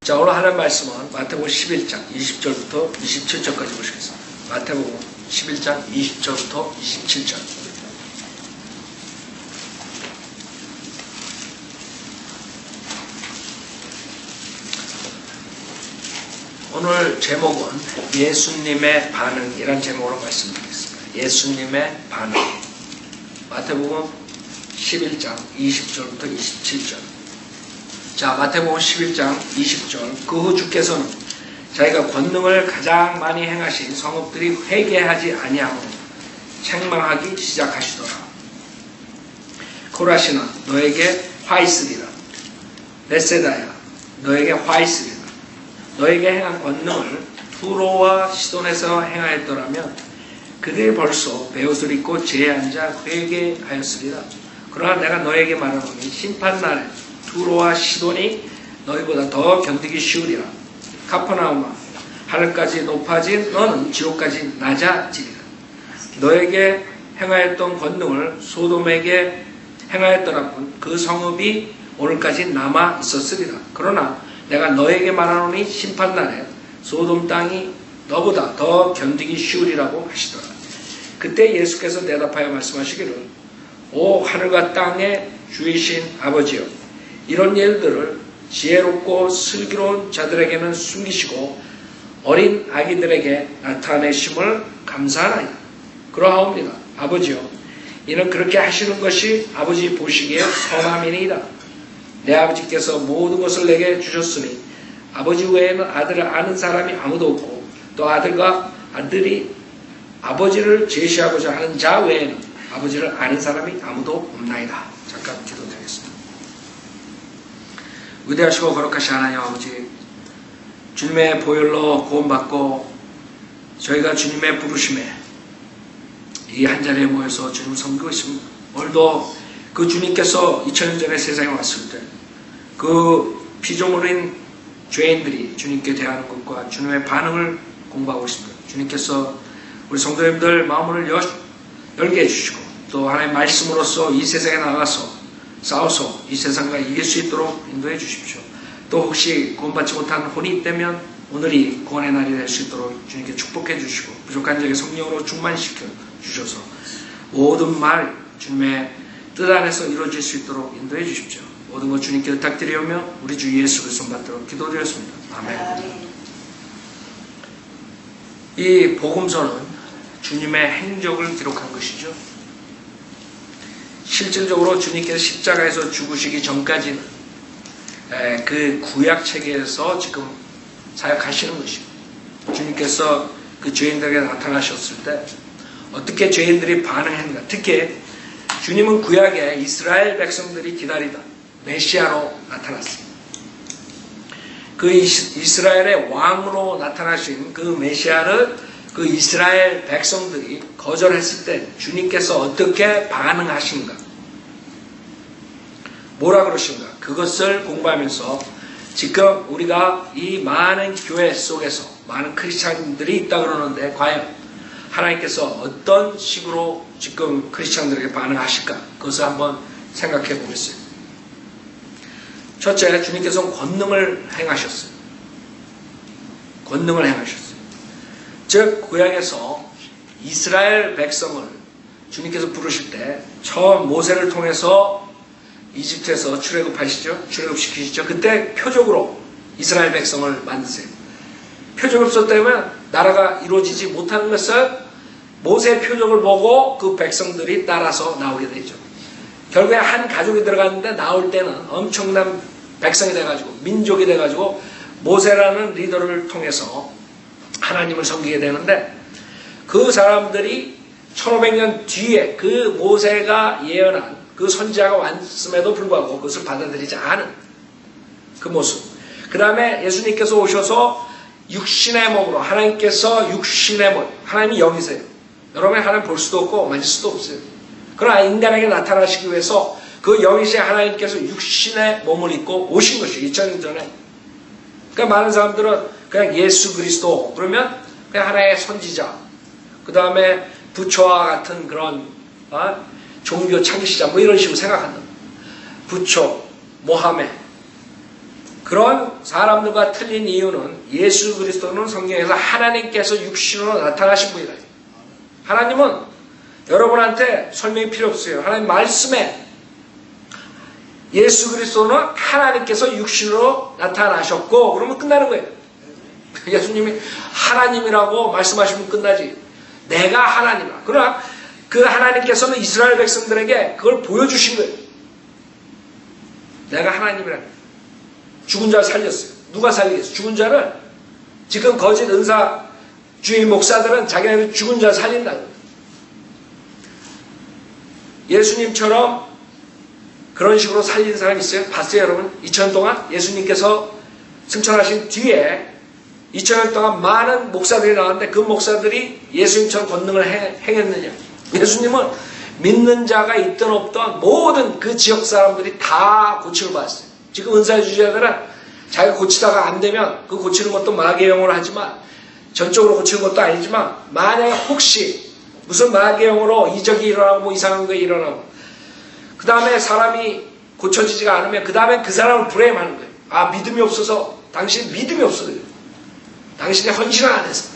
자, 오늘 하는 말씀은 마태복음 11장 20절부터 27절까지 보시겠습니다. 마태복음 11장 20절부터 27절. 오늘 제목은 예수님의 반응이란 제목으로 말씀드리겠습니다. 예수님의 반응. 마태복음 11장 20절부터 27절. 자, 마태복음 11장 20절. 그 후 주께서는 자기가 권능을 가장 많이 행하신 성읍들이 회개하지 아니하고 책망하기 시작하시더라. 코라시나 너에게 화 있으리라. 베세다야 너에게 화 있으리라. 너에게 행한 권능을 투로와 시돈에서 행하였더라면 그들이 벌써 베옷을 입고 제에 앉아 회개하였으리라. 그러나 내가 너에게 말하노니 심판날에 투로와 시돈이 너희보다 더 견디기 쉬우리라. 카퍼나움아 하늘까지 높아진 너는 지옥까지 낮아지리라. 너에게 행하였던 권능을 소돔에게 행하였더라면 그 성읍이 오늘까지 남아 있었으리라. 그러나 내가 너에게 말하노니 심판날에 소돔 땅이 너보다 더 견디기 쉬우리라고 하시더라. 그때 예수께서 대답하여 말씀하시기를 오 하늘과 땅의 주이신 아버지여, 이런 일들을 지혜롭고 슬기로운 자들에게는 숨기시고 어린 아기들에게 나타내심을 감사하나이다. 그러하옵니다. 아버지여, 이는 그렇게 하시는 것이 아버지 보시기에 선함이니이다. 내 아버지께서 모든 것을 내게 주셨으니 아버지 외에는 아들을 아는 사람이 아무도 없고 또 아들과 아들이 아버지를 제시하고자 하는 자 외에는 아버지를 아는 사람이 아무도 없나이다. 잠깐 기도드리겠습니다. 위대하시고 거룩하신 하나님 아버지, 주님의 보혈로 구원받고 저희가 주님의 부르심에 이 한자리에 모여서 주님을 섬기고 있습니다. 오늘도 그 주님께서 2000년 전에 세상에 왔을 때 그 피조물인 죄인들이 주님께 대하는 것과 주님의 반응을 공부하고 있습니다. 주님께서 우리 성도님들 마음을 열게 해주시고 또 하나님의 말씀으로서 이 세상에 나가서 싸워서 이 세상과 이길 수 있도록 인도해 주십시오. 또 혹시 구원받지 못한 혼이 있다면 오늘이 구원의 날이 될 수 있도록 주님께 축복해 주시고 부족한 자에게 성령으로 충만시켜 주셔서 모든 말 주님의 뜻 안에서 이루어질 수 있도록 인도해 주십시오. 모든 것 주님께 부탁드리오며 우리 주 예수 그리스도 받도록 기도드렸습니다. 아멘. 이 복음서는 주님의 행적을 기록한 것이죠. 실질적으로 주님께서 십자가에서 죽으시기 전까지는 그 구약 체계에서 지금 사역하시는 것입니다. 주님께서 그 죄인들에게 나타나셨을 때 어떻게 죄인들이 반응했는가. 특히 주님은 구약에 이스라엘 백성들이 기다리다 메시아로 나타났습니다. 그 이스라엘의 왕으로 나타나신 그 메시아를 그 이스라엘 백성들이 거절했을 때 주님께서 어떻게 반응하신가, 뭐라 그러신가, 그것을 공부하면서 지금 우리가 이 많은 교회 속에서 많은 크리스찬들이 있다 그러는데 과연 하나님께서 어떤 식으로 지금 크리스찬들에게 반응하실까, 그것을 한번 생각해 보겠습니다. 첫째, 주님께서는 권능을 행하셨어요. 권능을 행하셨어요. 즉 구약에서 이스라엘 백성을 주님께서 부르실 때 처음 모세를 통해서 이집트에서 출애굽시키시죠. 그때 표적으로 이스라엘 백성을 만드세요. 표적이 없었다면 나라가 이루어지지 못하는 것을 모세의 표적을 보고 그 백성들이 따라서 나오게 되죠. 결국에 한 가족이 들어갔는데 나올 때는 엄청난 백성이 돼가지고 민족이 돼가지고 모세라는 리더를 통해서 하나님을 섬기게 되는데 그 사람들이 1500년 뒤에 그 모세가 예언한 그 선지자가 왔음에도 불구하고 그것을 받아들이지 않은 그 모습. 그 다음에 예수님께서 오셔서 육신의 몸으로, 하나님께서 육신의 몸, 하나님이 영이세요. 여러분이 하나님 볼 수도 없고 만질 수도 없어요. 그러나 인간에게 나타나시기 위해서 그 영이신 하나님께서 육신의 몸을 입고 오신 것이에요. 2000년 전에. 그러니까 많은 사람들은 그냥 예수 그리스도 그러면 그냥 하나의 선지자, 그 다음에 부처와 같은 그런 종교 창시자 뭐 이런 식으로 생각한다. 부처, 모하메, 그런 사람들과 틀린 이유는 예수 그리스도는 성경에서 하나님께서 육신으로 나타나신 분이다. 하나님은 여러분한테 설명이 필요 없어요. 하나님 말씀에 예수 그리스도는 하나님께서 육신으로 나타나셨고 그러면 끝나는 거예요. 예수님이 하나님이라고 말씀하시면 끝나지. 내가 하나님이라. 그러나 그 하나님께서는 이스라엘 백성들에게 그걸 보여주신 거예요. 내가 하나님이라. 죽은 자를 살렸어요. 누가 살리겠어요? 죽은 자를. 지금 거짓 은사주의 목사들은 자기네들 죽은 자를 살린다고. 예수님처럼 그런 식으로 살린 사람 있어요? 봤어요 여러분? 2000년 동안 예수님께서 승천하신 뒤에 2000년 동안 많은 목사들이 나왔는데 그 목사들이 예수님처럼 권능을 행했느냐? 예수님은 믿는 자가 있든 없든 모든 그 지역 사람들이 다 고침을 받았어요. 지금 은사주의자들은 자기가 고치다가 안 되면 그 고치는 것도 마귀의 영으로 하지만 전적으로 고치는 것도 아니지만 만약에 혹시 무슨 마귀의 영으로 이적이 일어나고 뭐 이상한 게 일어나고 그 다음에 사람이 고쳐지지가 않으면 그 다음에 그 사람을 브레임하는 거예요. 아 믿음이 없어서 당신 믿음이 없어서 당신의 헌신을 안 해서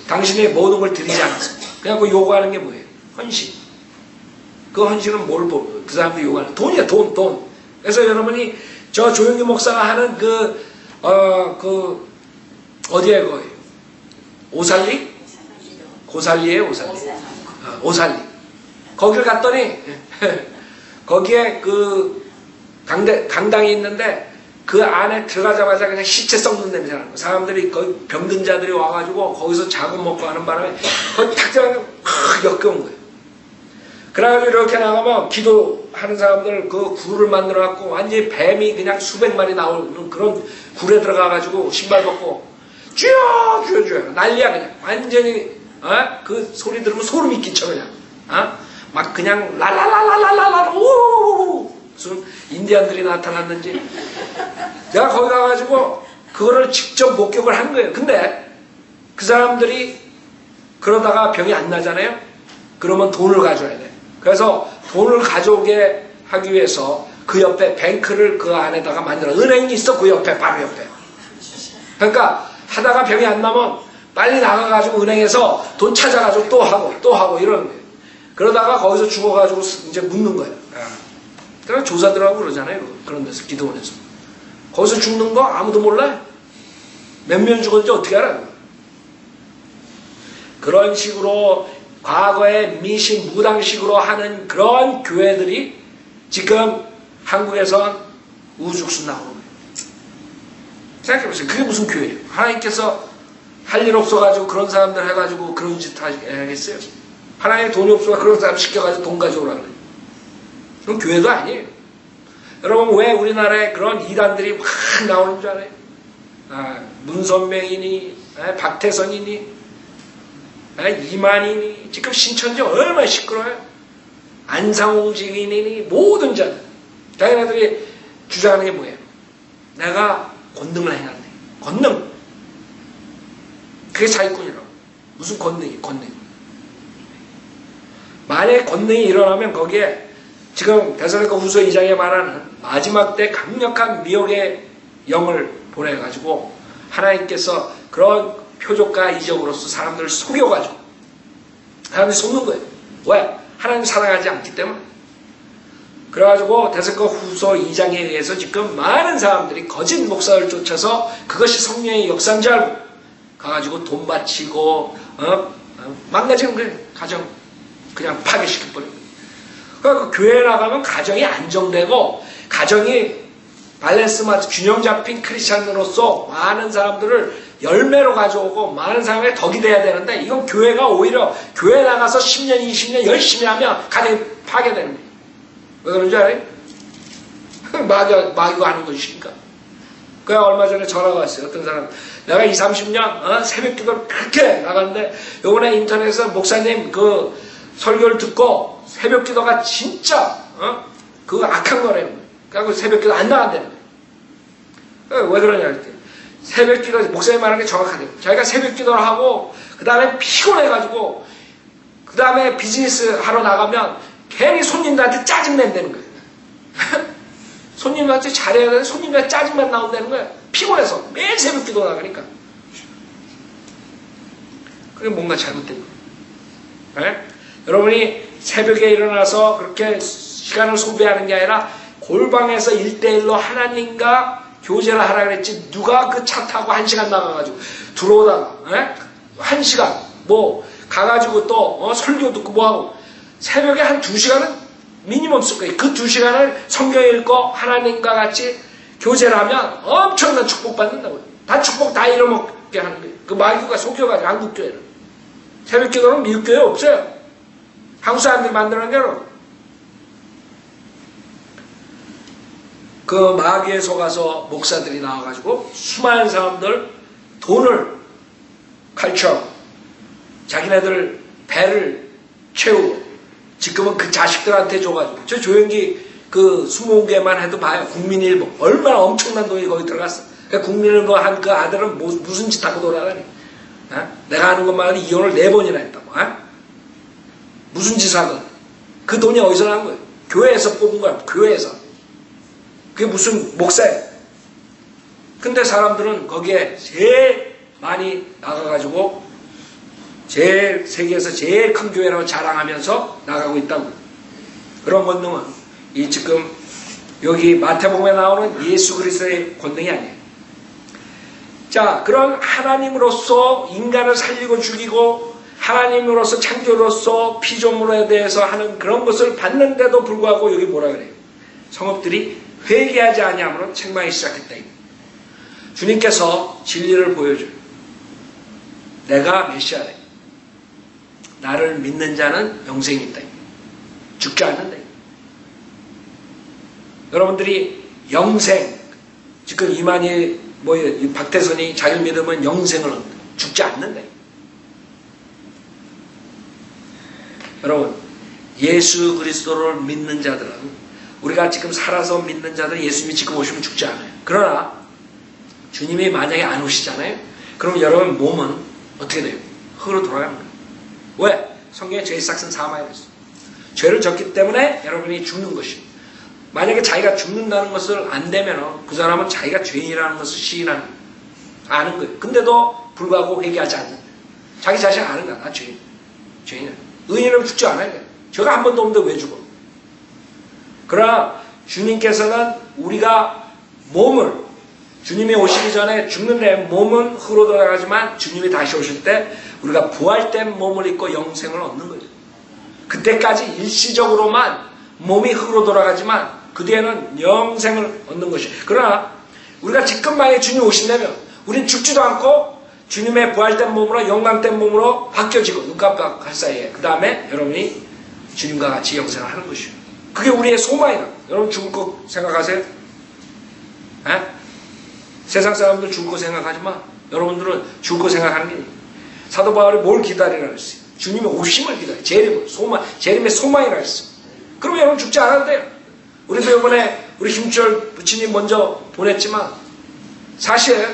당신의 모든 걸 드리지 않아서 그냥 그 요구하는 게 뭐예요? 헌신. 그 헌신은 뭘 보고 그 사람들이 요구하는 돈이야 돈. 그래서 여러분이 저 조영기 목사가 하는 어디에 거예요? 오살리? 고살리에요 오살리. 거기를 갔더니 거기에 그 강당이 있는데 그 안에 들어가자마자 그냥 시체 썩는 냄새 나는 거예요. 사람들이 거기 병든 자들이 와가지고 거기서 자고 먹고 하는 바람에 거기 탁 들어가면 역겨운 거예요. 그래가지고 이렇게 나가면 기도하는 사람들 그 굴을 만들어갖고 완전히 뱀이 그냥 수백 마리 나오는 그런 굴에 들어가가지고 신발 벗고 쥐어 난리야 그냥 완전히 그 소리 들으면 소름이 끼쳐 그냥 막 그냥 랄랄랄랄랄랄 우 무슨 인디안들이 나타났는지 내가 거기 가가지고 그거를 직접 목격을 한 거예요. 근데 그 사람들이 그러다가 병이 안 나잖아요. 그러면 돈을 가져야 돼. 그래서 돈을 가져오게 하기 위해서 그 옆에 뱅크를 그 안에다가 만들어. 은행이 있어 그 옆에 바로 옆에. 그러니까 하다가 병이 안 나면 빨리 나가가지고 은행에서 돈 찾아가지고 또 하고 이러는 거예요. 그러다가 거기서 죽어가지고 이제 묻는 거예요. 그러니까 조사들하고 그러잖아요. 그런 데서 기도원에서. 거기서 죽는 거 아무도 몰라요. 몇 명 죽었는지 어떻게 알아요? 그런 식으로 과거에 미신 무당식으로 하는 그런 교회들이 지금 한국에선 우죽순 나오는 거예요. 생각해보세요. 그게 무슨 교회예요? 하나님께서 할 일 없어가지고 그런 사람들 해가지고 그런 짓 하겠어요? 하나님의 돈이 없어서 그런 사람 시켜가지고 돈 가져오라 그래요. 그건 교회도 아니에요. 여러분 왜 우리나라에 그런 이단들이 막 나오는 줄 알아요? 문선명이니 박태선이니 이만희니 지금 신천지 얼마나 시끄러워요. 안상홍 증인이니 모든 자 자기네들이 주장하는 게 뭐예요? 내가 권능을 행한대. 권능. 그게 사기꾼이라고. 무슨 권능이 권능. 만약에 권능이 일어나면 거기에 지금 데살로니가 후서 2장에 말하는 마지막 때 강력한 미혹의 영을 보내가지고 하나님께서 그런 표적과 이적으로서 사람들을 속여가지고 사람들이 속는 거예요. 왜? 하나님 사랑하지 않기 때문에. 그래가지고 데살로니가 후서 2장에 의해서 지금 많은 사람들이 거짓 목사를 쫓아서 그것이 성령의 역사인 줄 알고 가가지고 돈 바치고 망가지는 거예요. 가정 그냥 파괴시켜버리는 거예요. 그러니까 그 교회에 나가면 가정이 안정되고 가정이 밸런스 맞춰 균형 잡힌 크리스찬으로서 많은 사람들을 열매로 가져오고 많은 사람의 덕이 돼야 되는데 이건 교회가 오히려 교회 나가서 10년 20년 열심히 하면 가정이 파괴되는 거예요. 왜 그런지 알아요? 마귀가 하는 것이니까. 그래 얼마 전에 전화가 왔어요. 어떤 사람 내가 20, 30년 새벽 기도를 그렇게 나갔는데 요번에 인터넷에서 목사님 그 설교를 듣고 새벽 기도가 진짜 그거 악한 거래요. 그래서 새벽 기도 안 나간다는 거예요. 왜 그러냐 할 때 새벽 기도 목사님 말하는 게 정확하대요. 자기가 새벽 기도를 하고 그 다음에 피곤해가지고 그 다음에 비즈니스 하러 나가면 괜히 손님들한테 짜증 낸다는 거예요. 손님한테 잘해야 되는데 손님한테 짜증만 나온다는 거야. 피곤해서 매일 새벽 기도 나가니까. 그게 뭔가 잘못된 거예요. 네? 여러분이 새벽에 일어나서 그렇게 시간을 소비하는 게 아니라 골방에서 1대1로 하나님과 교제를 하라 그랬지. 누가 그 차 타고 1시간 나가가지고 들어오다가 1시간 뭐 가가지고 또 설교 듣고 뭐하고 새벽에 한 2시간은 미니멈 쓸 거예요. 그 2시간을 성경 읽고 하나님과 같이 교제를 하면 엄청난 축복받는다고요. 다 축복 다 잃어먹게 하는 거예요. 그 마귀가 속여가지고 한국교회는. 새벽기도는 미국교회 없어요. 한국 사람들이 만드는 대로. 그 마귀에 속아서 목사들이 나와가지고 수많은 사람들 돈을 칼쳐 자기네들 배를 채우고 지금은 그 자식들한테 줘가지고 저 조영기 그 20개만 해도 봐요. 국민일보 얼마나 엄청난 돈이 거기 들어갔어. 그러니까 국민일보 한 그 아들은 무슨 짓 하고 돌아다니. 내가 아는 것만 해도 이혼을 4번이나 했다고. 무슨 짓을 하건 그 돈이 어디서 난 거예요? 교회에서 뽑은 거야. 교회에서. 그게 무슨 목사예요. 근데 사람들은 거기에 제일 많이 나가가지고 제일 세계에서 제일 큰 교회라고 자랑하면서 나가고 있다고. 그런 권능은 이 지금 여기 마태복음에 나오는 예수 그리스도의 권능이 아니에요. 자, 그런 하나님으로서 인간을 살리고 죽이고 하나님으로서 창조로서 피조물에 대해서 하는 그런 것을 받는데도 불구하고 여기 뭐라 그래요? 성읍들이 회개하지 아니함으로 책망이 시작했다. 주님께서 진리를 보여줘요. 내가 메시아다. 나를 믿는 자는 영생이 있다. 죽지 않는다. 여러분들이 영생, 지금 이만희 박태선이 자기를 믿으면 영생을 얻는다. 죽지 않는다. 여러분, 예수 그리스도를 믿는 자들은 우리가 지금 살아서 믿는 자들은 예수님이 지금 오시면 죽지 않아요. 그러나 주님이 만약에 안 오시잖아요. 그럼 여러분 몸은 어떻게 돼요? 흙으로 돌아가는 거예요. 왜? 성경에 죄의 싹은 사망이라 했어요. 죄를 졌기 때문에 여러분이 죽는 것이에요. 만약에 자기가 죽는다는 것을 안 되면 그 사람은 자기가 죄인이라는 것을 시인하는 거예요. 아는 거예요. 근데도 불구하고 회개하지 않는 거예요. 자기 자신 아는 거야. 나 죄인. 죄인이야. 의인은 죽지 않아요. 죄가 한 번도 없는데 왜 죽어? 그러나 주님께서는 우리가 몸을 주님이 오시기 전에 죽는데 몸은 흙으로 돌아가지만 주님이 다시 오실 때 우리가 부활된 몸을 입고 영생을 얻는 거죠. 그때까지 일시적으로만 몸이 흙으로 돌아가지만 그 뒤에는 영생을 얻는 것이에요. 그러나 우리가 지금 만약에 주님이 오신다면 우린 죽지도 않고 주님의 부활된 몸으로 영광된 몸으로 바뀌어지고 눈 깜빡할 사이에 그 다음에 여러분이 주님과 같이 영생을 하는 것이에요. 그게 우리의 소망이다. 여러분 죽을 거 생각하세요? 에? 세상 사람들 죽을 거 생각하지 마. 여러분들은 죽을 거 생각하는 게 사도 바울이 뭘 기다리라 했어요? 주님의 오심을 기다려. 재림을 소망, 재림의 소망이라 했어. 그럼 여러분 죽지 않아도 돼요. 우리도 이번에 우리 김철 부친님 먼저 보냈지만 사실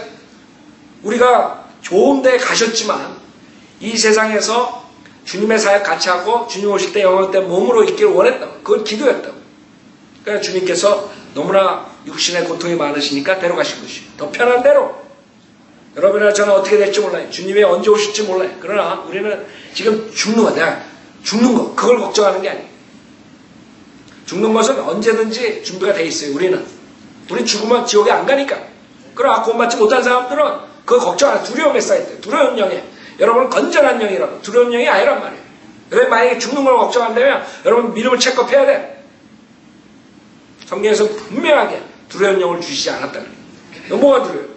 우리가 좋은 데 가셨지만 이 세상에서 주님의 사역 같이 하고 주님 오실 때 영원 때 몸으로 있기를 원했다고. 그건 기도였다고. 그러니까 주님께서 너무나 육신의 고통이 많으시니까 데려가신 것이에요. 더 편한 대로. 여러분이나 저는 어떻게 될지 몰라요. 주님이 언제 오실지 몰라요. 그러나 우리는 지금 죽는 거, 내가 죽는 거, 그걸 걱정하는 게 아니에요. 죽는 것은 언제든지 준비가 돼 있어요. 우리는 죽으면 지옥에 안 가니까. 그러나 구원받지 못한 사람들은 그거 걱정 안 해요. 두려움에 쌓여있대요. 두려운 영에. 여러분은 건전한 영이라고. 두려운 영이 아니란 말이에요. 여러분 만약에 죽는 걸 걱정한다면 여러분 믿음을 체크해야 돼. 성경에서 분명하게 두려운 영을 주시지 않았다 그래요. 뭐가 두려워요?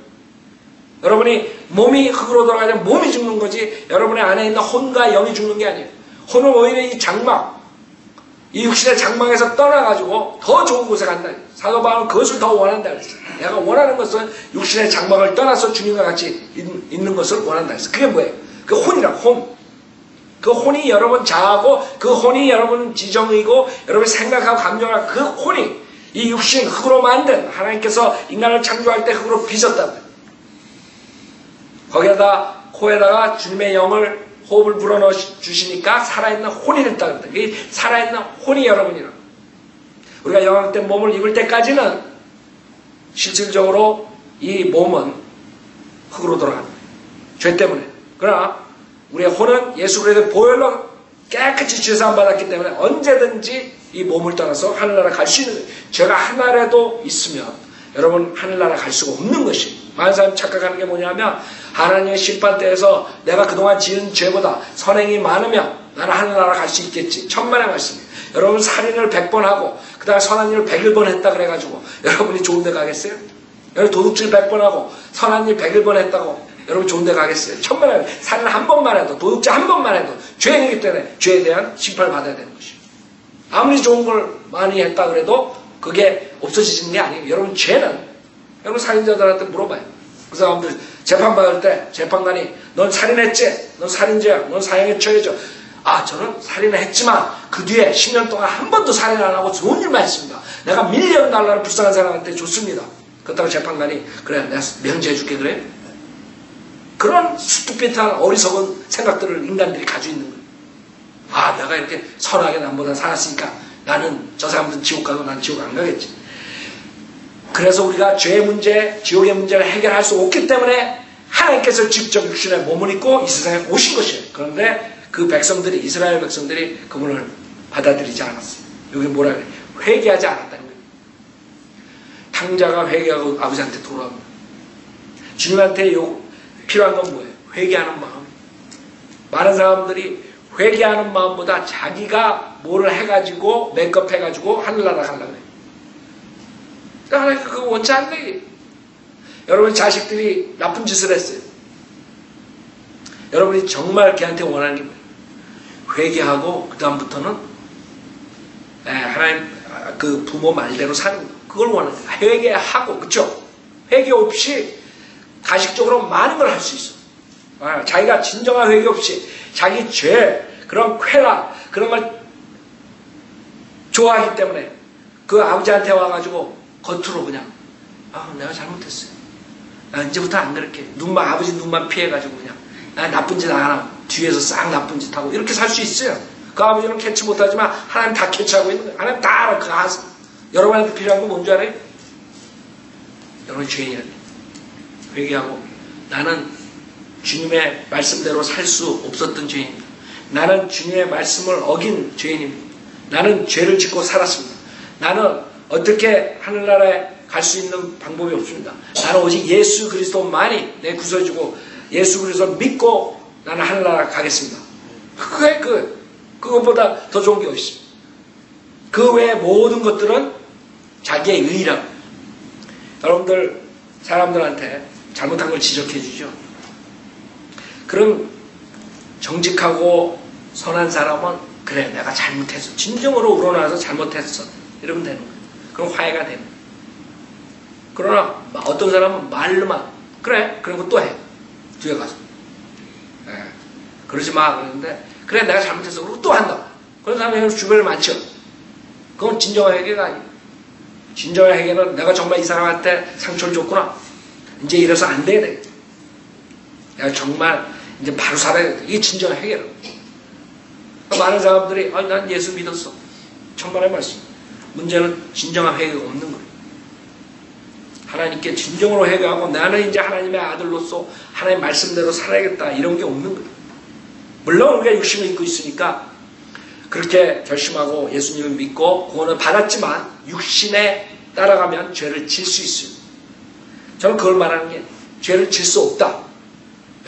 여러분이 몸이 흙으로 돌아가면 몸이 죽는 거지 여러분의 안에 있는 혼과 영이 죽는 게 아니에요. 혼은 오히려 이 장막, 이 육신의 장막에서 떠나가지고 더 좋은 곳에 간다. 사도 바울은 그것을 더 원한다 그랬어요. 내가 원하는 것은 육신의 장막을 떠나서 주님과 같이 있는 것을 원한다 그랬어요. 그게 뭐예요? 그 혼이라고, 혼. 그 혼이 여러분 자아고 그 혼이 여러분 지정이고 여러분 생각하고 감정하고 그 혼이 이 육신 흙으로 만든 하나님께서 인간을 창조할 때 흙으로 빚었다. 거기에다 코에다가 주님의 영을 호흡을 불어넣어 주시니까 살아있는 혼이 됐다 그랬다. 이 살아있는 혼이 여러분이라. 우리가 영광된 몸을 입을 때까지는 실질적으로 이 몸은 흙으로 돌아가는 거예요. 죄 때문에. 그러나 우리의 혼은 예수 그리스도의 보혈로 깨끗이 죄사함 받았기 때문에 언제든지 이 몸을 떠나서 하늘나라 갈 수 있는 거예요. 죄가 하나라도 있으면 여러분 하늘나라 갈 수가 없는 것이에요. 많은 사람이 착각하는 게 뭐냐면 하나님의 심판대에서 내가 그동안 지은 죄보다 선행이 많으면 나는 하늘나라 갈 수 있겠지. 천만의 말씀이에요. 여러분 살인을 100번 하고 그 다음에 선한 일을 101번 했다 그래가지고 여러분이 좋은 데 가겠어요? 여러분 도둑질 100번 하고 선한 일 101번 했다고 여러분 좋은 데 가겠어요? 천만의 살인 한 번만 해도 도둑질 한 번만 해도 죄인이기 때문에 죄에 대한 심판을 받아야 되는 것이에요. 아무리 좋은 걸 많이 했다 그래도 그게 없어지는 게 아니에요. 여러분 죄는 여러분 살인자들한테 물어봐요. 그 사람들 재판받을 때 재판관이 넌 살인했지? 넌 살인죄야? 넌 사형에 처해져? 아 저는 살인을 했지만 그 뒤에 10년 동안 한 번도 살인 안 하고 좋은 일만 했습니다. 내가 $1,000,000를 불쌍한 사람한테 줬습니다. 그렇다고 재판관이 그래 내가 면제해 줄게 그래? 그런 스투핏한 어리석은 생각들을 인간들이 가지고 있는 거예요. 아 내가 이렇게 선하게 남보다 살았으니까 나는 저 사람들은 지옥 가고 난 지옥 안 가겠지. 그래서 우리가 죄의 문제, 지옥의 문제를 해결할 수 없기 때문에 하나님께서 직접 육신의 몸을 입고 이 세상에 오신 것이에요. 그런데 그 백성들이 이스라엘 백성들이 그분을 받아들이지 않았어요. 여기 뭐라 그래? 회개하지 않았다는 거예요. 탕자가 회개하고 아버지한테 돌아옵니다. 주님한테 필요한 건 뭐예요? 회개하는 마음. 많은 사람들이 회개하는 마음보다 자기가 뭐를 해가지고 메이크업 해가지고 하늘나라 가려고 해요. 하나님 그거 원치 않네. 여러분 자식들이 나쁜 짓을 했어요. 여러분이 정말 걔한테 원하는 게 뭐예요? 회개하고 그 다음부터는 하나님 그 부모 말대로 사는 거. 그걸 원하는 거예요. 회개하고 그렇죠? 회개 없이 가식적으로 많은 걸 할 수 있어. 자기가 진정한 회개 없이 자기 죄 그런 쾌락 그런 걸 좋아하기 때문에 그 아버지한테 와가지고 겉으로 그냥 내가 잘못했어요. 나 이제부터 안 그럴게. 아버지 눈만 피해가지고 그냥 나 나쁜 짓 안 하고 뒤에서 싹 나쁜 짓 하고 이렇게 살 수 있어요. 그 아버지는 캐치 못하지만 하나님 다 캐치하고 있는 거예요. 하나님 다 알아. 그 아서 여러분한테 필요한 건 뭔지 알아요? 여러분 죄인이야. 회개하고 나는 주님의 말씀대로 살 수 없었던 죄인입니다. 나는 주님의 말씀을 어긴 죄인입니다. 나는 죄를 짓고 살았습니다. 나는 어떻게 하늘나라에 갈 수 있는 방법이 없습니다. 나는 오직 예수 그리스도만이 내 구서주고 예수 그리스도 믿고 나는 하늘나라 가겠습니다. 그것보다 더 좋은 게 어디 있습니까? 그 외의 모든 것들은 자기의 의의라고. 여러분들 사람들한테 잘못한 걸 지적해 주죠. 그럼 정직하고 선한 사람은 그래 내가 잘못했어. 진정으로 우러나와서 잘못했어. 이러면 되는 거예요. 그럼 화해가 되는 거예요. 그러나 어떤 사람은 말로만 그래 그런 거 또 해. 뒤에 가서 그러지 마 그러는데 그래 내가 잘못했어. 그리고 또 한다. 그런 사람이 주변에 많죠. 그건 진정한 회개가 아니에요. 진정한 회개는 내가 정말 이 사람한테 상처를 줬구나. 이제 이래서 안 돼야 돼. 내가 정말 이제 바로 살아야 돼. 이게 진정한 회개라고. 많은 사람들이 난 예수 믿었어. 천만의 말씀. 문제는 진정한 회개가 없는 거예요. 하나님께 진정으로 회개하고 나는 이제 하나님의 아들로서 하나님 말씀대로 살아야겠다 이런 게 없는 거예요. 물론 우리가 육신을 입고 있으니까 그렇게 결심하고 예수님을 믿고 구원을 받았지만 육신에 따라가면 죄를 질 수 있어요. 저는 그걸 말하는 게 죄를 질 수 없다.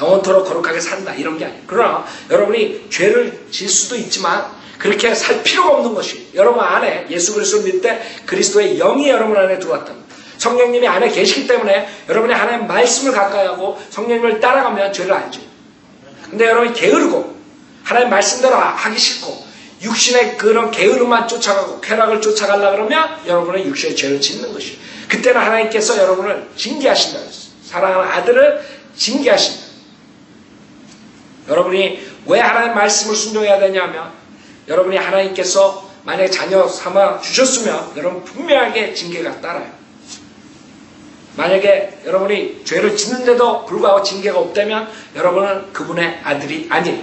영원토록 거룩하게 산다 이런 게 아니에요. 그러나 여러분이 죄를 질 수도 있지만 그렇게 살 필요가 없는 것이 여러분 안에 예수 그리스도를 믿을 때 그리스도의 영이 여러분 안에 들어왔다. 성령님이 안에 계시기 때문에 여러분이 하나님의 말씀을 가까이 하고 성령님을 따라가면 죄를 알죠. 근데 여러분이 게으르고 하나님의 말씀대로 하기 싫고 육신의 그런 게으름만 쫓아가고 쾌락을 쫓아가려고 그러면 여러분은 육신의 죄를 짓는 것이에요. 그때는 하나님께서 여러분을 징계하신다 그랬어요. 사랑하는 아들을 징계하신다. 여러분이 왜 하나님의 말씀을 순종해야 되냐면 여러분이 하나님께서 만약에 자녀 삼아 주셨으면 여러분 분명하게 징계가 따라요. 만약에 여러분이 죄를 짓는데도 불구하고 징계가 없다면 여러분은 그분의 아들이 아니에요.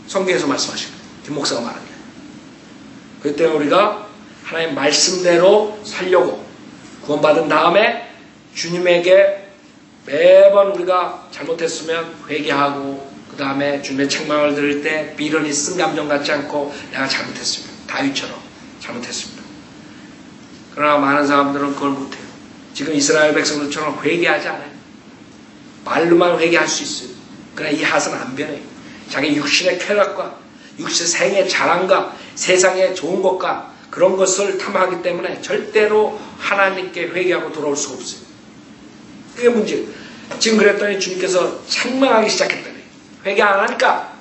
성경에서 말씀하시고 김 목사가 말합니다. 그렇기 때문에 우리가 하나님 말씀대로 살려고 구원받은 다음에 주님에게 매번 우리가 잘못했으면 회개하고 그 다음에 주님의 책망을 들을 때 미련이 쓴 감정 갖지 않고 내가 잘못했습니다. 다윗처럼 잘못했습니다. 그러나 많은 사람들은 그걸 못해요. 지금 이스라엘 백성들처럼 회개하지 않아요. 말로만 회개할 수 있어요. 그러나 이 핫은 안 변해요. 자기 육신의 쾌락과 육신의 생의 자랑과 세상의 좋은 것과 그런 것을 탐하기 때문에 절대로 하나님께 회개하고 돌아올 수가 없어요. 그게 문제예요. 지금 그랬더니 주님께서 책망하기 시작했다네. 회개 안 하니까.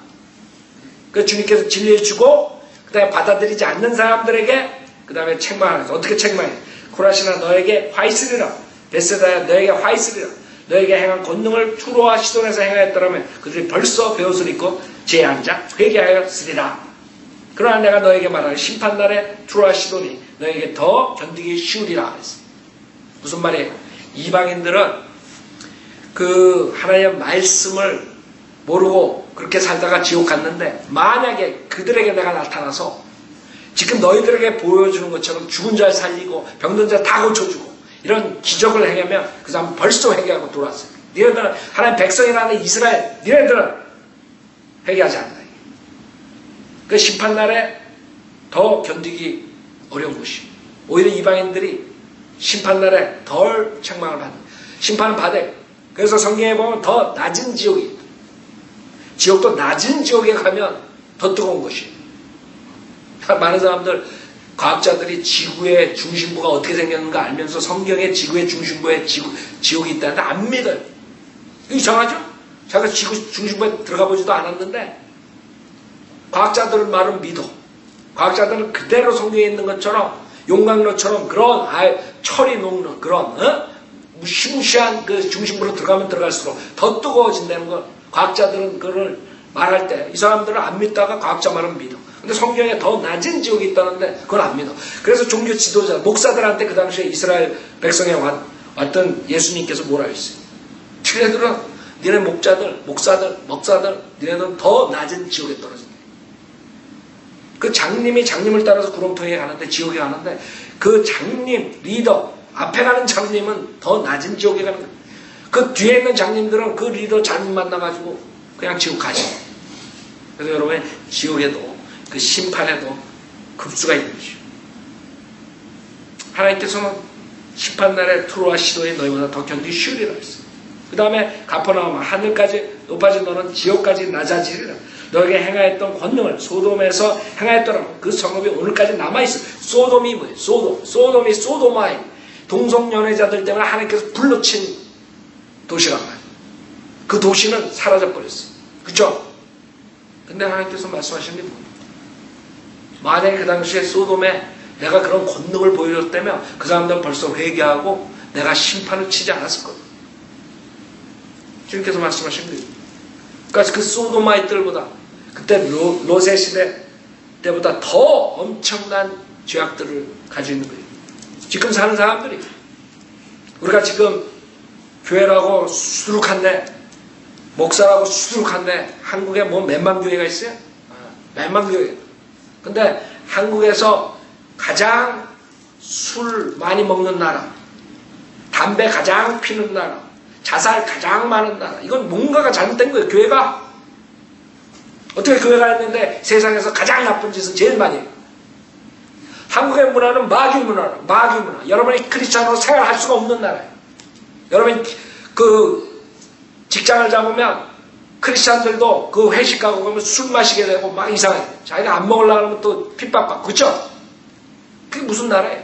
그 주님께서 진리해 주고 그 다음에 받아들이지 않는 사람들에게 그 다음에 책망하면서 어떻게 책망해? 코라시나 너에게 화 있으리라. 베세다야 너에게 화 있으리라. 너에게 행한 권능을 투로와 시돈에서 행하였더라면 그들이 벌써 베옷을 입고 죄에 앉아 회개하였으리라. 그러나 내가 너에게 말하는 심판날에 투로와 시돈이 너에게 더 견디기 쉬우리라 그랬어. 무슨 말이에요? 이방인들은 그 하나님의 말씀을 모르고 그렇게 살다가 지옥 갔는데 만약에 그들에게 내가 나타나서 지금 너희들에게 보여주는 것처럼 죽은 자를 살리고 병든 자 다 고쳐주고 이런 기적을 행하면 그 사람 벌써 회개하고 돌아왔어요. 니네들은 하나님 백성이라는 이스라엘 니네들은 회개하지 않는다. 그 심판날에 더 견디기 어려운 것이에요. 오히려 이방인들이 심판날에 덜 책망을 받는 심판은 받아요. 그래서 성경에 보면 더 낮은 지옥이 있다. 지옥도 낮은 지옥에 가면 더 뜨거운 것이에요. 많은 사람들 과학자들이 지구의 중심부가 어떻게 생겼는가 알면서 성경에 지구의 중심부에 지옥이 있다는데 안 믿어요. 이거 이상하죠? 제가 지구 중심부에 들어가 보지도 않았는데 과학자들 말은 믿어. 과학자들은 그대로 성경에 있는 것처럼 용광로처럼 그런 철이 녹는 그런 무시무시한 그 중심부로 들어가면 들어갈수록 더 뜨거워진다는 걸 과학자들은 그걸 말할 때 이 사람들은 안 믿다가 과학자 말은 믿어. 근데 성경에 더 낮은 지옥이 있다는데 그걸 안 믿어. 그래서 종교 지도자, 목사들한테 그 당시에 이스라엘 백성에 왔던 예수님께서 뭐라 했어요? 너희들은 니네 목사들, 니네는 더 낮은 지옥에 떨어진다. 그 장님이 장님을 따라서 구렁텅이에 가는데 지옥에 가는데 그 장님, 리더, 앞에 가는 장님은 더 낮은 지옥에 가는 거예요. 그 뒤에 있는 장님들은 그 리더 장님 만나가지고 그냥 지옥 가죠. 그래서 여러분 지옥에도 그 심판에도 급수가 있는 것이죠. 하나님께서는 심판날에 투로와 시도에 너희보다 더 견디기 쉬우리라 했어요. 그 다음에 가퍼나움 하늘까지 높아진 너는 지옥까지 낮아지리라. 너에게 행하였던 권능을 소돔에서 행하였더라면 그 성읍이 오늘까지 남아있어. 소돔이 뭐예요? 소돔이 소도마이 동성연애자들 때문에 하나님께서 불러친 도시란 말이에요. 그 도시는 사라져버렸어요. 그렇죠? 근데 하나님께서 말씀하신 게 뭐예요? 만약에 그 당시에 소돔에 내가 그런 권능을 보여줬다면 그 사람들은 벌써 회개하고 내가 심판을 치지 않았을 거예요. 주님께서 말씀하신 거예요. 그러니까 그 소도마이트들보다 그때 로세 시대 때보다 더 엄청난 죄악들을 가지고 있는 거예요. 지금 사는 사람들이 우리가 지금 교회라고 수두룩한데 목사라고 수두룩한데 한국에 뭐 몇만 교회가 있어요? 몇만 교회. 근데 한국에서 가장 술 많이 먹는 나라, 담배 가장 피는 나라, 자살 가장 많은 나라. 이건 뭔가가 잘못된 거예요. 교회가. 어떻게 교회가 했는데 세상에서 가장 나쁜 짓은 제일 많이 해요. 한국의 문화는 마귀 문화. 여러분이 크리스찬으로 생활할 수가 없는 나라예요. 여러분이 그 직장을 잡으면 크리스찬들도 그 회식 가고 그러면 술 마시게 되고 막 이상해요. 자기가 안 먹으려고 하면 또 핍박받고. 그렇죠? 그게 무슨 나라예요?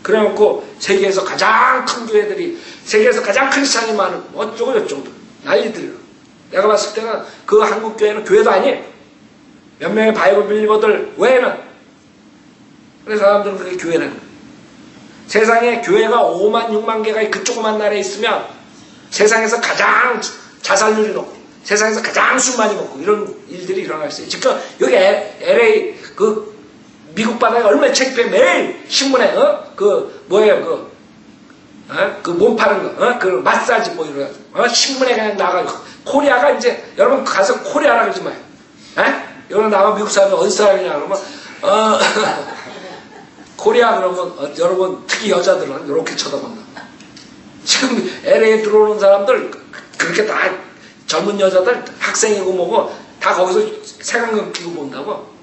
그래놓고 세계에서 가장 큰 교회들이 세계에서 가장 크리스찬이 많은 어쩌고 저쩌고 난리들이에요. 내가 봤을 때는 그 한국 교회는 교회도 아니에요. 몇 명의 바이블 빌리버들 외에는. 그래서 사람들은 그게 교회라는 거예요. 세상에 교회가 5만 6만 개가 그 조그만 나라에 있으면 세상에서 가장 자살률이 높고 세상에서 가장 술 많이 먹고 이런 일들이 일어나고 있어요. 지금 여기 LA 그 미국 바다에 얼마나 책표에 매일 신문에 그 뭐예요 그 몸 파는 거 그 마사지 뭐 이런 신문에 그냥 나가지고 코리아가 이제 여러분 가서 코리아라 그러지 마요. 여러분 나와 미국 사람이 어디 사람이냐 그러면 어, 코리아 그러면 여러분 특히 여자들은 이렇게 쳐다본다. 지금 LA에 들어오는 사람들 그렇게 다 젊은 여자들 학생이고 뭐고 다 거기서 색안경 끼고 본다고.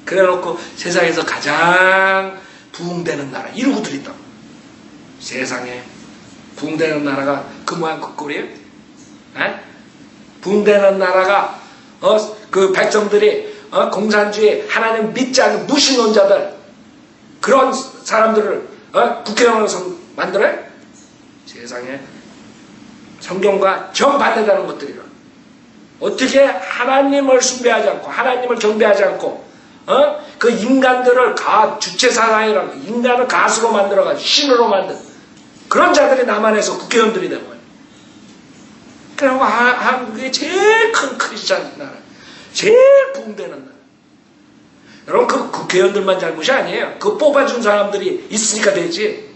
그래놓고 세상에서 가장 부흥되는 나라 이러고들 있다고. 세상에 부흥되는 나라가 그 모양 그 꼴이에요? 에? 부흥되는 나라가 그 백성들이 공산주의 하나님 믿지 않는 무신론자들 그런 사람들을 국회의원으로 만들어요? 세상에 성경과 정반대되는 것들이라. 어떻게 하나님을 숭배하지 않고 하나님을 경배하지 않고 그 인간들을 주체사상이라고 인간을 가수로 만들어가지고 신으로 만든 그런 자들이 남한에서 국회의원들이 된 거예요. 그리고 한국의 제일 큰 크리스찬 나라, 제일 부흥되는 나라. 여러분 그 국회의원들만 잘못이 아니에요. 그 뽑아준 사람들이 있으니까 되지.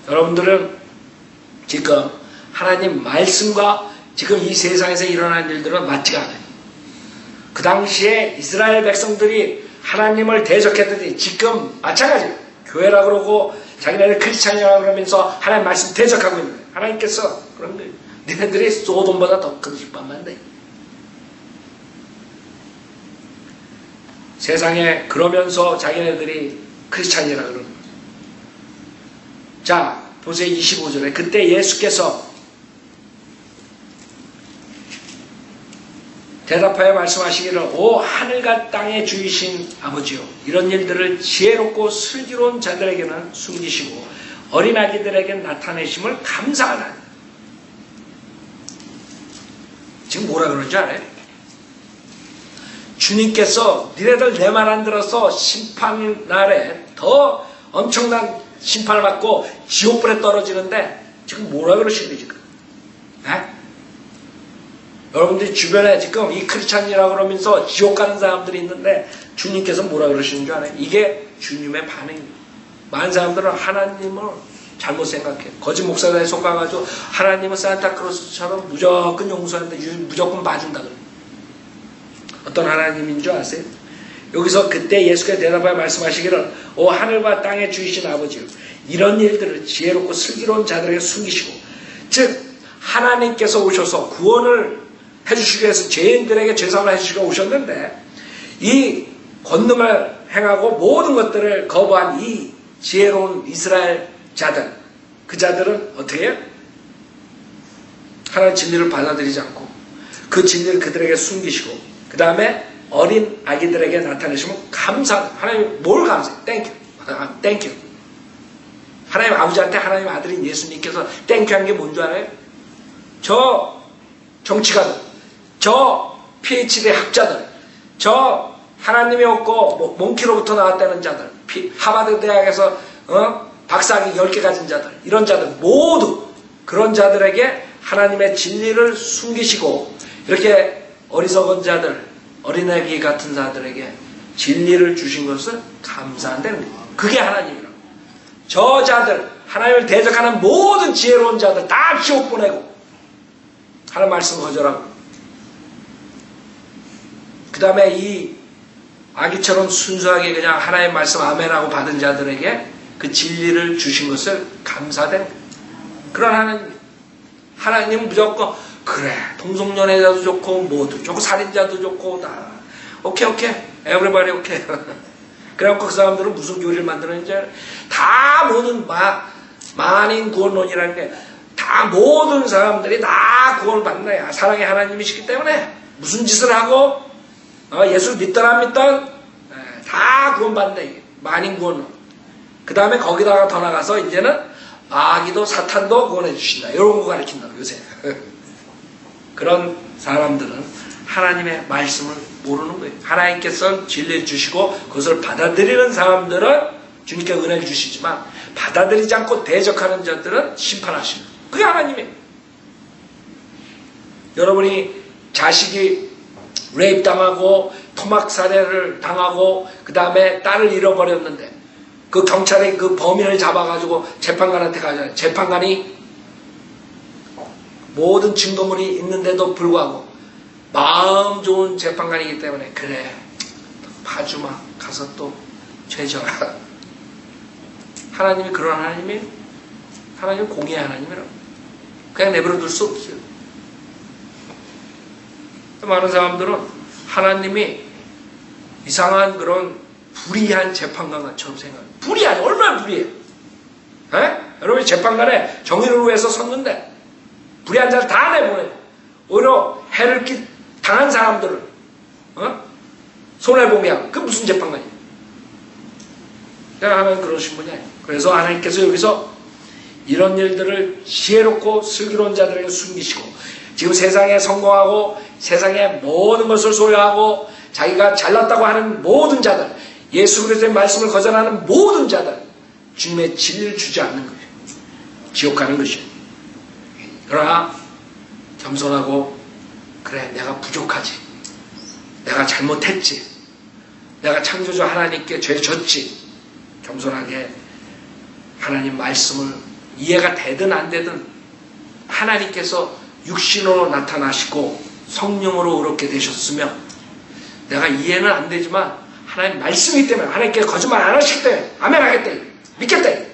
여러분들은 지금 하나님 말씀과 지금 이 세상에서 일어난 일들은 맞지가 않아요. 그 당시에 이스라엘 백성들이 하나님을 대적했더니 지금 마찬가지예요. 교회라 그러고 자기네들 크리스찬이라 그러면서 하나님 말씀 대적하고 있는 거예요. 하나님께서 그런 거예요. 너희들이 소돔보다 더 큰 짓만 돼. 세상에 그러면서 자기네들이 크리스찬이라 그러는 거예요. 자, 보세요. 25절에 그때 예수께서 대답하여 말씀하시기를 오 하늘과 땅의 주이신 아버지요 이런 일들을 지혜롭고 슬기로운 자들에게는 숨기시고 어린아기들에게 나타내심을 감사하나니. 지금 뭐라 그러는지 알아요? 주님께서 니네들 내 말 안 들어서 심판 날에 더 엄청난 심판을 받고 지옥불에 떨어지는데 지금 뭐라 그러시는 거예요 지금? 네? 여러분들이 주변에 지금 이 크리스찬이라고 그러면서 지옥 가는 사람들이 있는데 주님께서 뭐라 그러시는 줄 알아요? 이게 주님의 반응입니다. 많은 사람들은 하나님을 잘못 생각해. 거짓 목사들에 속아가지고 하나님은 산타크로스처럼 무조건 용서하는데 무조건 봐준다 그래요. 어떤 하나님인 줄 아세요? 여기서 그때 예수께서 대답하여 말씀하시기를 오 하늘과 땅의 주이신 아버지요 이런 일들을 지혜롭고 슬기로운 자들에게 숨기시고 즉 하나님께서 오셔서 구원을 해주시기 위해서 죄인들에게 죄사함을 해주시기 위해 오셨는데 이 권능을 행하고 모든 것들을 거부한 이 지혜로운 이스라엘 자들 그 자들은 어떻게 해요? 하나님의 진리를 받아들이지 않고 그 진리를 그들에게 숨기시고 그 다음에 어린 아기들에게 나타내시면 감사합니다. 하나님 뭘 감사해요? 땡큐. 땡큐. 하나님 아버지한테 하나님 아들인 예수님께서 땡큐 한 게 뭔 줄 알아요? 저 정치가들, 저 PhD 학자들, 저 하나님이 없고 몽키로부터 나왔다는 자들, 하버드 대학에서 박사학위 10개 가진 자들, 이런 자들 모두 그런 자들에게 하나님의 진리를 숨기시고 이렇게 어리석은 자들, 어린애기 같은 자들에게 진리를 주신 것을 감사한다는 거예요. 그게 하나님이라고. 저 자들, 하나님을 대적하는 모든 지혜로운 자들 다 지옥 보내고 하나님 말씀 거절하고 그 다음에 이 아기처럼 순수하게 그냥 하나님 말씀 아멘하고 받은 자들에게 그 진리를 주신 것을 감사된 그런 하나님. 하나님은 무조건 그래 동성연애자도 좋고 뭐도 좋고 살인자도 좋고 다 오케이 everybody 오케이. 그래갖고 그 사람들은 무슨 교리를 만들었는지 다 모든 만인 구원론이라는 게 다 모든 사람들이 다 구원을 받는 거야. 사랑의 하나님이시기 때문에 무슨 짓을 하고 예수를 믿든 안 믿든 다 구원받는다. 만인 구원론. 그 다음에 거기다가 더 나가서 이제는 아기도 사탄도 구원해 주신다. 이런 거 가르친다고 요새. 그런 사람들은 하나님의 말씀을 모르는 거예요. 하나님께서 진리를 주시고 그것을 받아들이는 사람들은 주님께 은혜를 주시지만 받아들이지 않고 대적하는 자들은 심판하시는 거예요. 그게 하나님이에요. 여러분이 자식이 레이프 당하고 토막 살해를 당하고 그 다음에 딸을 잃어버렸는데 그 경찰이 그 범인을 잡아가지고 재판관한테 가잖아요. 재판관이 모든 증거물이 있는데도 불구하고 마음 좋은 재판관이기 때문에 그래 봐주마 가서 또 죄져라. 하나님이 그런 하나님이에요. 하나님은 공의의 하나님이라고. 그냥 내버려 둘 수 없어요. 많은 사람들은 하나님이 이상한 그런 불의한 재판관처럼 생각해요. 불의하지. 얼마나 불의해요. 여러분이 재판관에 정의를 위해서 섰는데 불의한 자를 다 내보내요. 오히려 해를 당한 사람들을 손해보게 하고. 그게 무슨 재판관이에요. 하나님 그러신 분이 아니에요. 그래서 하나님께서 여기서 이런 일들을 지혜롭고 슬기로운 자들에게 숨기시고 지금 세상에 성공하고 세상에 모든 것을 소유하고 자기가 잘났다고 하는 모든 자들, 예수 그리스도의 말씀을 거절하는 모든 자들, 주님의 진리를 주지 않는 거예요. 지옥 가는 것이에요. 그러나 겸손하고 그래 내가 부족하지, 내가 잘못했지, 내가 창조주 하나님께 죄 졌지, 겸손하게 하나님 말씀을 이해가 되든 안 되든 하나님께서 육신으로 나타나시고 성령으로 그렇게 되셨으면 내가 이해는 안 되지만 하나님 말씀이기 때문에 하나님께서 거짓말 안 하실 때 아멘 하겠대, 믿겠대.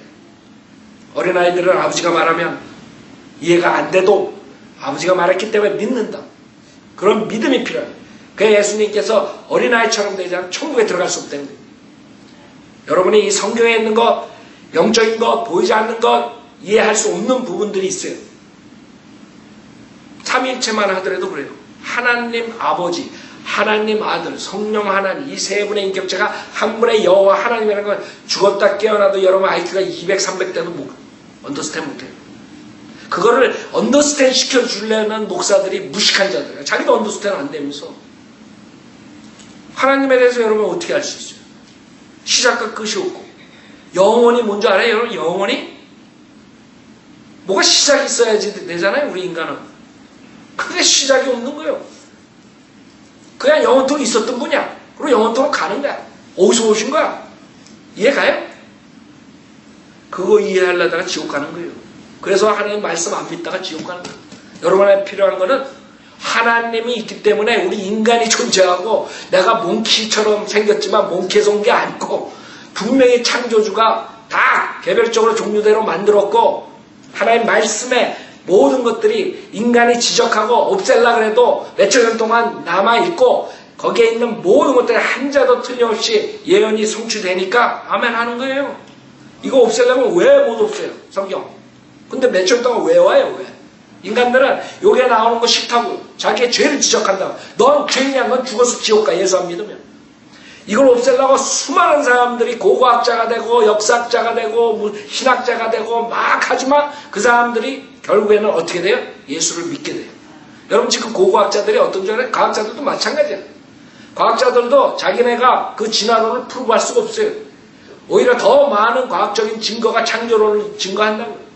어린아이들은 아버지가 말하면 이해가 안 돼도 아버지가 말했기 때문에 믿는다. 그런 믿음이 필요해요. 그래서 예수님께서 어린아이처럼 되지 않으면 천국에 들어갈 수 없다는 거예요. 여러분이 이 성경에 있는 것, 영적인 것, 보이지 않는 것 이해할 수 없는 부분들이 있어요. 삼위일체만 하더라도 그래요. 하나님 아버지, 하나님 아들, 성령 하나님, 이 세 분의 인격체가 한 분의 여호와 하나님이라는 건 죽었다 깨어나도 여러분 IQ가 200, 300대도 언더스탠 못해요. 그거를 언더스탠 시켜주려는 목사들이 무식한 자들이에요. 자기도 언더스탠 안 되면서. 하나님에 대해서 여러분 어떻게 알 수 있어요? 시작과 끝이 없고. 영원히 뭔지 알아요? 여러분 영원히? 뭐가 시작이 있어야지 되잖아요. 우리 인간은. 그게 시작이 없는 거예요. 그냥 영원토록 있었던 분이야. 그리고 영원토록 가는 거야. 어디서 오신 거야? 이해 가요? 그거 이해하려다가 지옥 가는 거예요. 그래서 하나님 말씀 안 믿다가 지옥 가는 거예요. 여러분한테 필요한 거는 하나님이 있기 때문에 우리 인간이 존재하고 내가 몽키처럼 생겼지만 몽키에서 온 게 아니고 분명히 창조주가 다 개별적으로 종류대로 만들었고 하나님 말씀에 모든 것들이 인간이 지적하고 없앨라 그래도 몇천 년 동안 남아있고 거기에 있는 모든 것들이 한자도 틀림없이 예언이 성취되니까 아멘 하는 거예요. 이거 없애려면 왜 못 없애요? 성경. 근데 몇천 년 동안 외워요. 왜? 인간들은 여기에 나오는 거 싫다고 자기의 죄를 지적한다고. 넌 죄인이야. 넌 죽어서 지옥 가. 예수 안 믿으면. 이걸 없애려고 수많은 사람들이 고고학자가 되고 역사학자가 되고 신학자가 되고 막 하지만 그 사람들이 결국에는 어떻게 돼요? 예수를 믿게 돼요. 여러분 지금 고고학자들이 어떤 줄 알아요? 과학자들도 마찬가지야. 과학자들도 자기네가 그 진화론을 프로브할 수가 없어요. 오히려 더 많은 과학적인 증거가 창조론을 증거한다고요.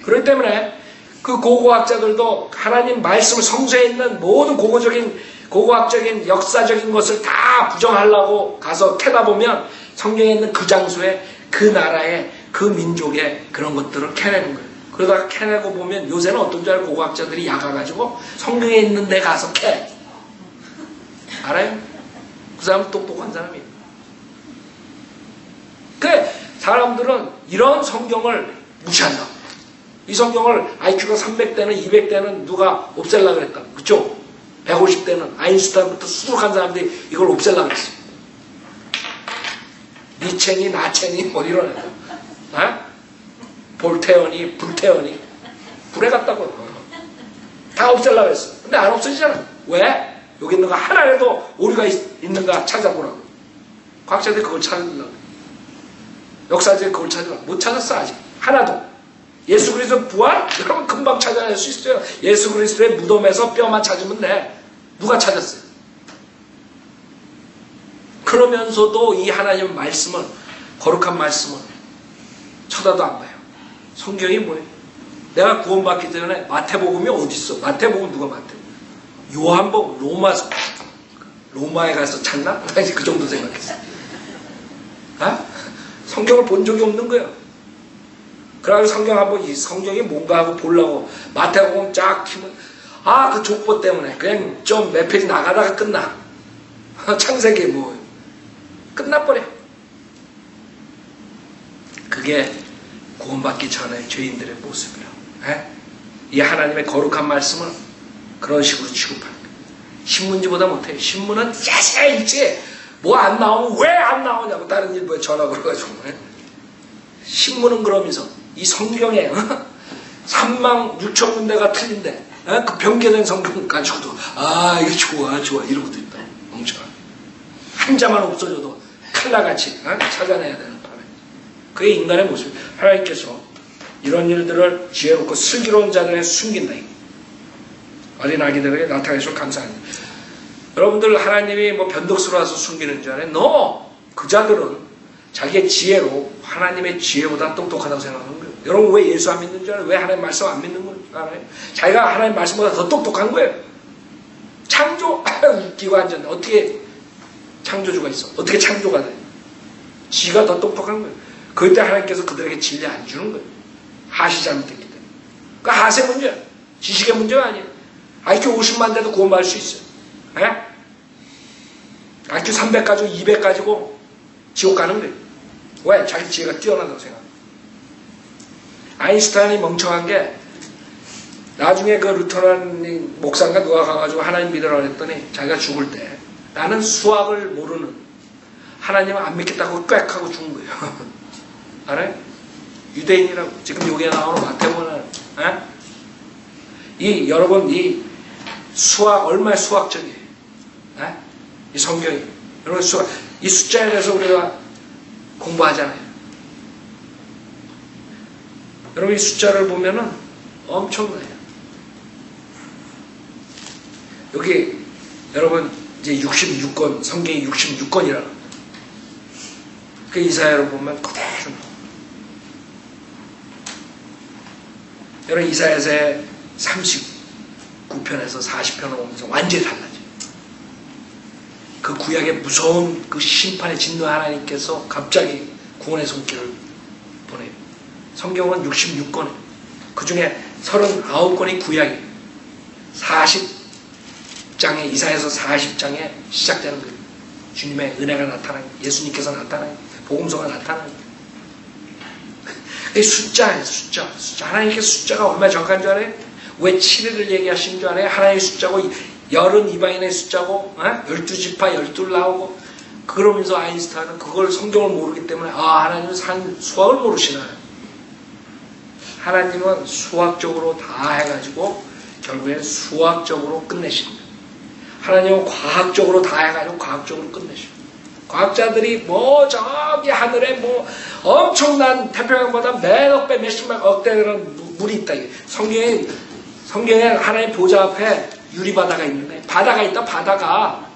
그렇기 때문에 그 고고학자들도 하나님 말씀을 성서에 있는 모든 고고학적인 역사적인 것을 다 부정하려고 가서 캐다 보면 성경에 있는 그 장소에 그 나라에 그 민족의 그런 것들을 캐내는 거예요. 그러다가 캐내고 보면 요새는 어떤 줄 알고 고고학자들이 약아가지고 성경에 있는 데 가서 캐. 알아요? 그 사람은 똑똑한 사람이에요. 그래 사람들은 이런 성경을 무시한다. 이 성경을 IQ가 300대는 200대는 누가 없앨라 그랬다. 그쵸? 150대는 아인슈타인부터 수두룩한 사람들이 이걸 없앨라 그랬어. 니체니 나체니 뭐 이런 애들. 볼테어니 불테어니 불에 갔다고 다 없앨라 그랬어. 근데 안 없어지잖아. 왜? 여기 있는 거 하나라도 오류가 있는가 찾아보라고. 과학자들이 그걸 찾으려고. 역사들이 그걸 찾으려고. 못 찾았어 아직. 하나도. 예수 그리스도 부활? 여러분 금방 찾아낼 수 있어요. 예수 그리스도의 무덤에서 뼈만 찾으면 돼. 누가 찾았어요? 그러면서도 이 하나님의 말씀은 거룩한 말씀은 쳐다도 안 봐요. 성경이 뭐예요? 내가 구원받기 전에 마태복음이 어디 있어? 마태복음 누가 마태복음? 요한복음 로마에 가서 찾나? 나 이제 그 정도 생각했어. 성경을 본 적이 없는 거예요. 그래가지고 성경 한번 이 성경이 뭔가 하고 보려고 마태복음 쫙 키면 아, 그 족보 때문에 그냥 좀 몇 페이지 나가다가 끝나. 창세기 뭐 끝나버려. 그게 구원받기 전에 죄인들의 모습이라. 이 하나님의 거룩한 말씀은 그런 식으로 취급하는 거예요. 신문지보다 못해요. 신문은 자세히 읽지. 뭐 안 나오면 왜 안 나오냐고 다른 일보에 전화 걸어가지고. 신문은 그러면서 이 성경에 3만 6천 군데가 틀린데 그 변개된 성경 가지고도 아 이거 좋아 이러고도 있다. 멍청한. 한자만 없어져도 칼라같이 찾아내야 되는 바람에. 그게 인간의 모습. 하나님께서 이런 일들을 지혜롭고 슬기로운 자들에 숨긴다. 어린 아기들에게 나타내셔서 감사합니다. 여러분들 하나님이 뭐 변덕스러워서 숨기는 줄 알아요? No! 그 자들은 자기의 지혜로 하나님의 지혜보다 똑똑하다고 생각하는 거예요. 여러분 왜 예수 안 믿는 줄 알아요? 왜 하나님 말씀 안 믿는 줄 알아요? 자기가 하나님 말씀보다 더 똑똑한 거예요. 창조? 웃기고 앉았네. 어떻게 창조주가 있어? 어떻게 창조가 돼? 지가 더 똑똑한 거예요. 그때 하나님께서 그들에게 진리 안 주는 거예요. 하시 잘못했기 때문에. 그 하세 문제야. 지식의 문제가 아니에요. IQ 50만 돼도 구원받을 수 있어요. IQ 300 가지고 200 가지고 지옥 가는 거예요. 왜? 자기 지혜가 뛰어나다고 생각해요. 아인슈타인이 멍청한 게 나중에 그 루터란 목사인가 누가 가가지고 하나님 믿으라고 했더니 자기가 죽을 때 나는 수학을 모르는 하나님을 안 믿겠다고 꽥 하고 죽은 거예요. 알아요? 유대인이라고. 지금 여기에 나오는 마태복음은 여러분 이 수학 얼마나 수학적이에요. 이 성경이. 여러분 이 숫자에 대해서 우리가 공부하잖아요. 여러분 이 숫자를 보면은 엄청나요. 여기 여러분 이제 66권 성경이 66권이라는 그 이사야로 보면 그대로 여러분 이사야서의 39편에서 40편을 보면서 완전히 달라져요. 그 구약의 무서운 그 심판의 진노 하나님께서 갑자기 구원의 손길을 보내요. 성경은 66권이에요. 그 중에 39권이 구약이에요. 40장에 이사야서 40장에 시작되는 거예요. 주님의 은혜가 나타나요. 예수님께서 나타나요. 복음서가 나타나요. 숫자예요. 숫자. 하나님께 숫자가 얼마나 정확한 줄 알아요? 왜 7일을 얘기하신 줄 알아요? 하나님의 숫자고 열은 이방인의 숫자고 12지파 12 나오고 그러면서 아인슈타인은 그걸 성경을 모르기 때문에 하나님은 수학을 모르시나요? 하나님은 수학적으로 다 해가지고 결국엔 수학적으로 끝내십니다. 하나님은 과학적으로 다 해가지고 과학적으로 끝내십니다. 과학자들이 뭐 저기 하늘에 뭐 엄청난 태평양보다 몇억 배 몇십만 억대라는 물이 있다. 성경에 하나님 보좌 앞에 유리바다가 있는데 바다가 있다. 바다가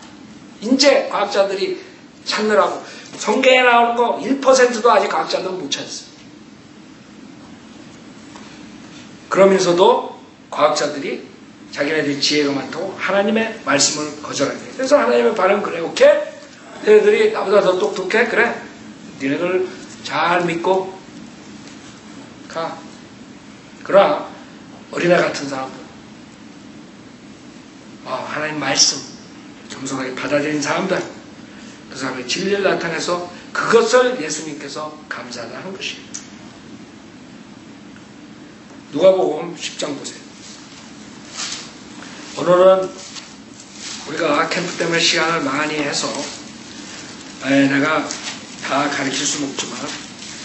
이제 과학자들이 찾느라고 성경에 나오는 거 1%도 아직 과학자들은 못 찾았어요. 그러면서도 과학자들이 자기네들이 지혜가 많다고 하나님의 말씀을 거절하게 돼요. 그래서 하나님의 반응은 그래. 오케이? 너희들이 나보다 더 똑똑해? 그래. 니네들 잘 믿고 가. 그러나 어린애 같은 사람들 하나님 말씀 겸손하게 받아들인 사람들 그 사람의 진리를 나타내서 그것을 예수님께서 감사를 한 것이에요. 누가복음 10장 보세요. 오늘은 우리가 캠프 때문에 시간을 많이 해서 내가 다 가르칠 수는 없지만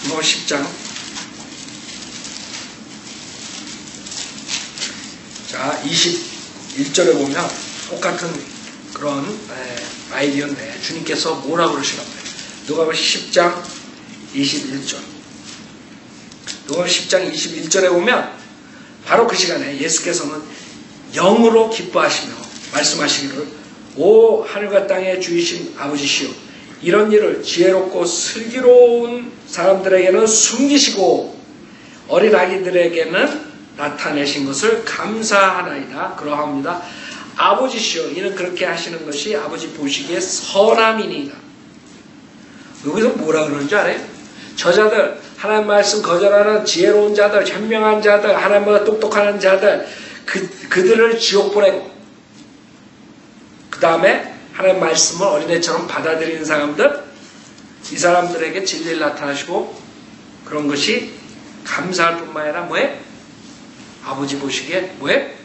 누가복음 10장 자 21절에 보면 똑같은 그런 아이디어인데 주님께서 뭐라고 그러시라고 해요. 누가복음 10장 21절 누가복음 10장 21절에 보면 바로 그 시간에 예수께서는 영으로 기뻐하시며 말씀하시기를 오 하늘과 땅의 주이신 아버지시여 이런 일을 지혜롭고 슬기로운 사람들에게는 숨기시고 어린 아기들에게는 나타내신 것을 감사하나이다. 그러합니다. 아버지시여 이는 그렇게 하시는 것이 아버지 보시기에 선함이니이다. 여기서 뭐라 그러는지 알아요? 저자들 하나님 말씀 거절하는 지혜로운 자들 현명한 자들 하나님보다 똑똑한 자들 그들을 지옥 보내고 그 다음에 하나님의 말씀을 어린애처럼 받아들이는 사람들, 이 사람들에게 진리를 나타나시고 그런 것이 감사할 뿐만 아니라 뭐에? 아버지 보시기에 뭐에?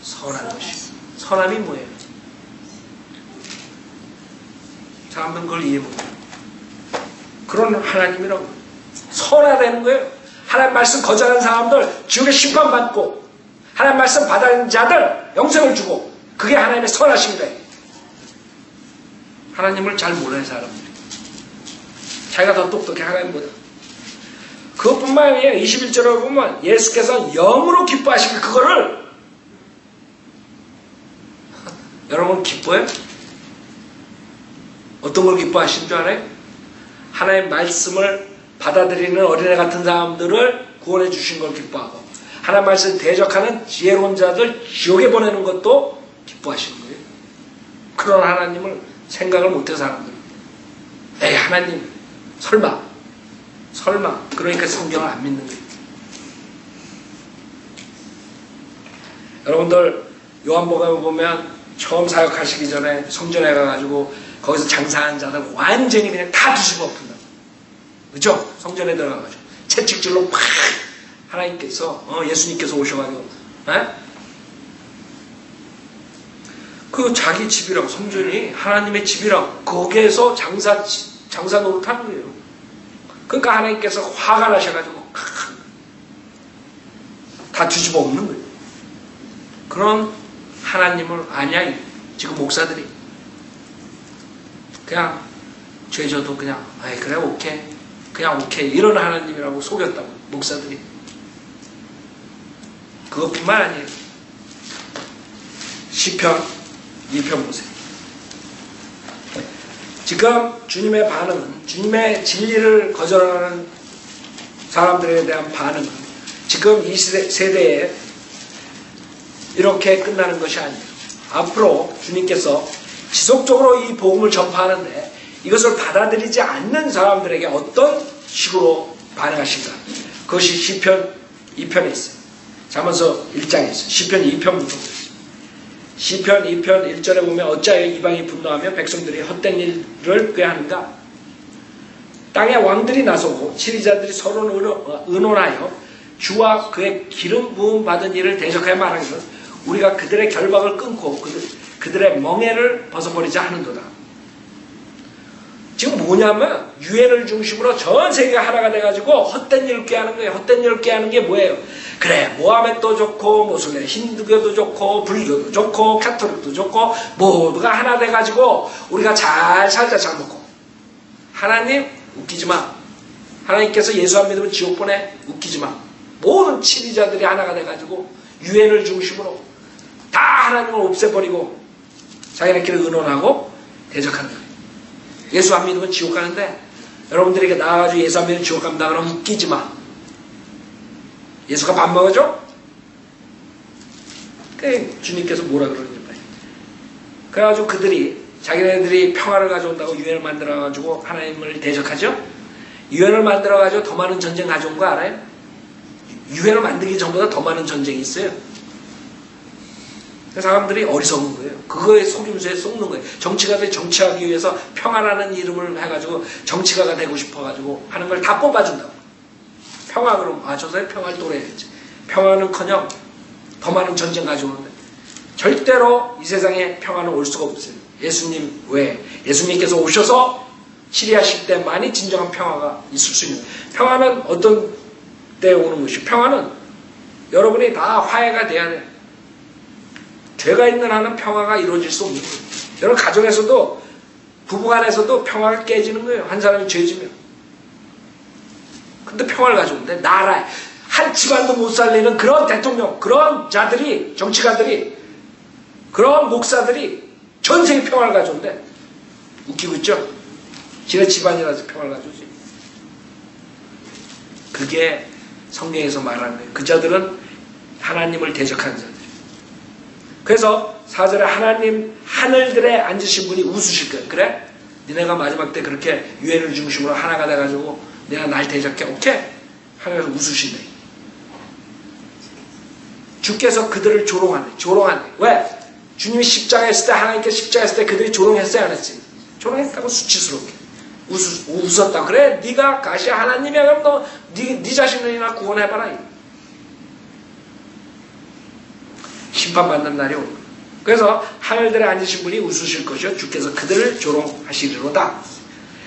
선한 것이에요. 선함이 뭐예요? 사람들은 그걸 이해 못해요. 그런 하나님이라고. 선하다는 거예요. 하나님 말씀 거절하는 사람들 지옥에 심판받고 하나님 말씀 받아들이는 자들 영생을 주고 그게 하나님의 선하신 거예요. 하나님을 잘 모르는 사람들이 자기가 더 똑똑해 하나님보다. 그것뿐만 아니라 21절을 보면 예수께서 영으로 기뻐하시고 그거를 여러분 기뻐해요? 어떤 걸 기뻐하시는 줄 알아요? 하나님의 말씀을 받아들이는 어린애 같은 사람들을 구원해 주신 걸 기뻐하고 하나님 말씀을 대적하는 지혜로운 자들 지옥에 보내는 것도 기뻐하시는 거예요. 그런 하나님을 생각을 못해서 사람들 에이 하나님 설마 그러니까 성경을 안 믿는 거예요. 여러분들 요한복음에 보면 처음 사역하시기 전에 성전에 가가지고 거기서 장사하는 자들 완전히 그냥 다 뒤집어 엎는다. 그죠? 성전에 들어가가지고 채찍질로 팍 하나님께서 예수님께서 오셔가지고 그 자기 집이라고 성전이 하나님의 집이라고 거기에서 장사 노릇하는 거예요. 그러니까 하나님께서 화가 나셔가지고 다 뒤집어 엎는 거예요. 그런 하나님을 아냐 지금 목사들이 그냥 죄져도 그냥 그래 오케이 그냥 오케이 이런 하나님이라고 속였다고 목사들이. 그것뿐만 아니에요. 시편 2편 보세요. 지금 주님의 반응은 주님의 진리를 거절하는 사람들에 대한 반응은 지금 이 세대에 이렇게 끝나는 것이 아니에요. 앞으로 주님께서 지속적으로 이 복음을 전파하는데 이것을 받아들이지 않는 사람들에게 어떤 식으로 반응하신가. 그것이 시편 2편에 있어요. 잠언서 1장에 있어요. 시편 2편부터 보세요. 시편 2편 1절에 보면 어찌하여 이방이 분노하며 백성들이 헛된 일을 꾀하는가. 땅의 왕들이 나서고 치리자들이 서로 의논하여 주와 그의 기름 부음 받은 일을 대적하여 말하는 것 우리가 그들의 결박을 끊고 그들의 멍에를 벗어버리자 하는도다. 지금 뭐냐면 유엔을 중심으로 전 세계가 하나가 돼가지고 헛된 일을 꾀하는 거예요. 헛된 일을 꾀하는 게 뭐예요? 그래 모하메도 좋고 모슬렘 힌두교도 좋고 불교도 좋고 카톨릭도 좋고 모두가 하나 돼가지고 우리가 잘 살자 잘 먹고. 하나님 웃기지 마. 하나님께서 예수 안 믿으면 지옥 보내. 웃기지 마. 모든 치리자들이 하나가 돼가지고 유엔을 중심으로 다 하나님을 없애버리고 자기네끼리 의논하고 대적하는 거예요. 예수 안 믿으면 지옥 가는데 여러분들에게 나와가지고 예수 안 믿으면 지옥 간다 그러면 웃기지 마. 예수가 밥 먹어줘? 그 주님께서 뭐라 그러는지 봐요. 그래가지고 그들이 자기네들이 평화를 가져온다고 유엔을 만들어가지고 하나님을 대적하죠? 유엔을 만들어가지고 더 많은 전쟁 가져온 거 알아요? 유엔을 만들기 전보다 더 많은 전쟁이 있어요. 사람들이 어리석은 거예요. 그거에 속임수에 속는 거예요. 정치가들이 정치하기 위해서 평화라는 이름을 해가지고 정치가가 되고 싶어가지고 하는 걸 다 뽑아준다고. 평화 그럼 저 사람이 평화를 또래야지. 평화는커녕 더 많은 전쟁 가져오는데 절대로 이 세상에 평화는 올 수가 없어요. 예수님 외에 예수님께서 오셔서 치리하실 때만이 진정한 평화가 있을 수 있는 거예요. 평화는 어떤 때에 오는 것이 평화는 여러분이 다 화해가 돼야 돼요. 죄가 있는 한은 평화가 이루어질 수 없는 거예요. 여러분 가정에서도 부부간에서도 평화가 깨지는 거예요. 한 사람이 죄지면. 근데 평화를 가져오는데 나라에 한 집안도 못 살리는 그런 대통령, 그런 자들이 정치가들이 그런 목사들이 전 세계 평화를 가져오는데 웃기고 있죠? 지네 집안이라서 평화를 가져오지. 그게 성경에서 말하는 거예요. 그 자들은 하나님을 대적하는 자들. 그래서 4절에 하나님 하늘들에 앉으신 분이 웃으실 거예요. 그래? 니네가 마지막 때 그렇게 유엔을 중심으로 하나가 돼가지고 내가 날 대적해. 오케이? 하나님께서 웃으신대. 주께서 그들을 조롱하네. 왜? 주님이 십자가에 있을 때, 하나님께 십자가에 있을 때 그들이 조롱했어요, 안 했지? 조롱했다고 수치스럽게. 웃었다. 그래, 네가 가시 하나님이야. 그럼 너 네 자신을이나 구원해봐라. 심판받는 날이 오는 거예요. 그래서 하늘들에 앉으신 분이 웃으실 것이요 주께서 그들을 조롱하시리로다.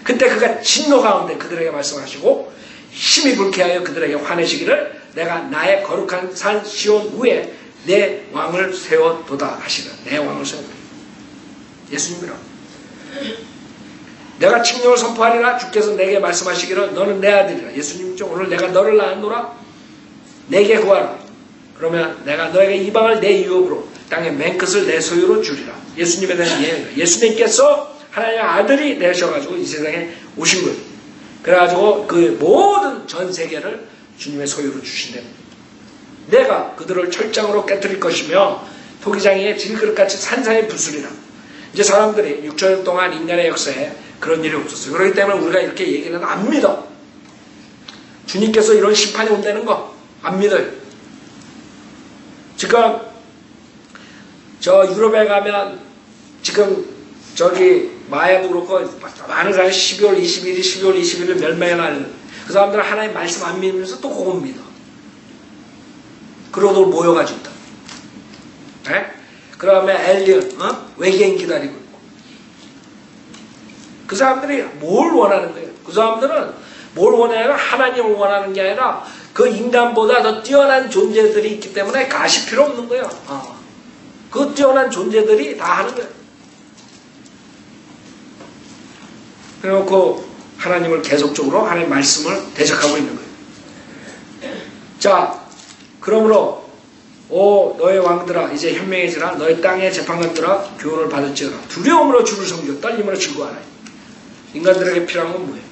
그때 그가 진노 가운데 그들에게 말씀하시고 심히 불쾌하여 그들에게 화내시기를 내가 나의 거룩한 산 시온 위에 내 왕을 세워도다 하시라. 내 왕을 세워도다. 예수님이라. 내가 칙령을 선포하리라. 주께서 내게 말씀하시기를 너는 내 아들이라. 예수님이죠. 오늘 내가 너를 낳았노라. 내게 구하라. 그러면 내가 너에게 이방을 내 유업으로 땅의 맨끝을 내 소유로 주리라. 예수님에 대한 예언이에요. 예수님께서 하나님의 아들이 되셔가지고 이 세상에 오신 거예요. 그래가지고 그 모든 전 세계를 주님의 소유로 주신다는 거예요. 내가 그들을 철장으로 깨뜨릴 것이며 토기장이의 질그릇같이 산산이 부수리라. 이제 사람들이 6천년 동안 인간의 역사에 그런 일이 없었어요. 그렇기 때문에 우리가 이렇게 얘기는 안 믿어. 주님께서 이런 심판이 온다는 거 안 믿어요. 지금 저 유럽에 가면 지금 저기 마야도 그렇고 많은 사람이 12월 20일이 12월 21일 멸망의 날 그 사람들은 하나님 말씀 안 믿으면서 또 그거 믿어. 그러고 모여가지고 있다. 네? 그 다음에 엘리언 외계인 기다리고 있고. 그 사람들이 뭘 원하는 거예요? 그 사람들은 뭘 원하냐면 하나님을 원하는 게 아니라 그 인간보다 더 뛰어난 존재들이 있기 때문에 가시 필요 없는 거예요. 그 뛰어난 존재들이 다 하는 거예요. 그래놓고 하나님을 계속적으로 하나님의 말씀을 대적하고 있는 거예요. 자, 그러므로 너의 왕들아 이제 현명해지라. 너의 땅의 재판관들아 교훈을 받을지어라. 두려움으로 주를 섬겨 떨림으로 즐거워하라. 인간들에게 필요한 건 뭐예요?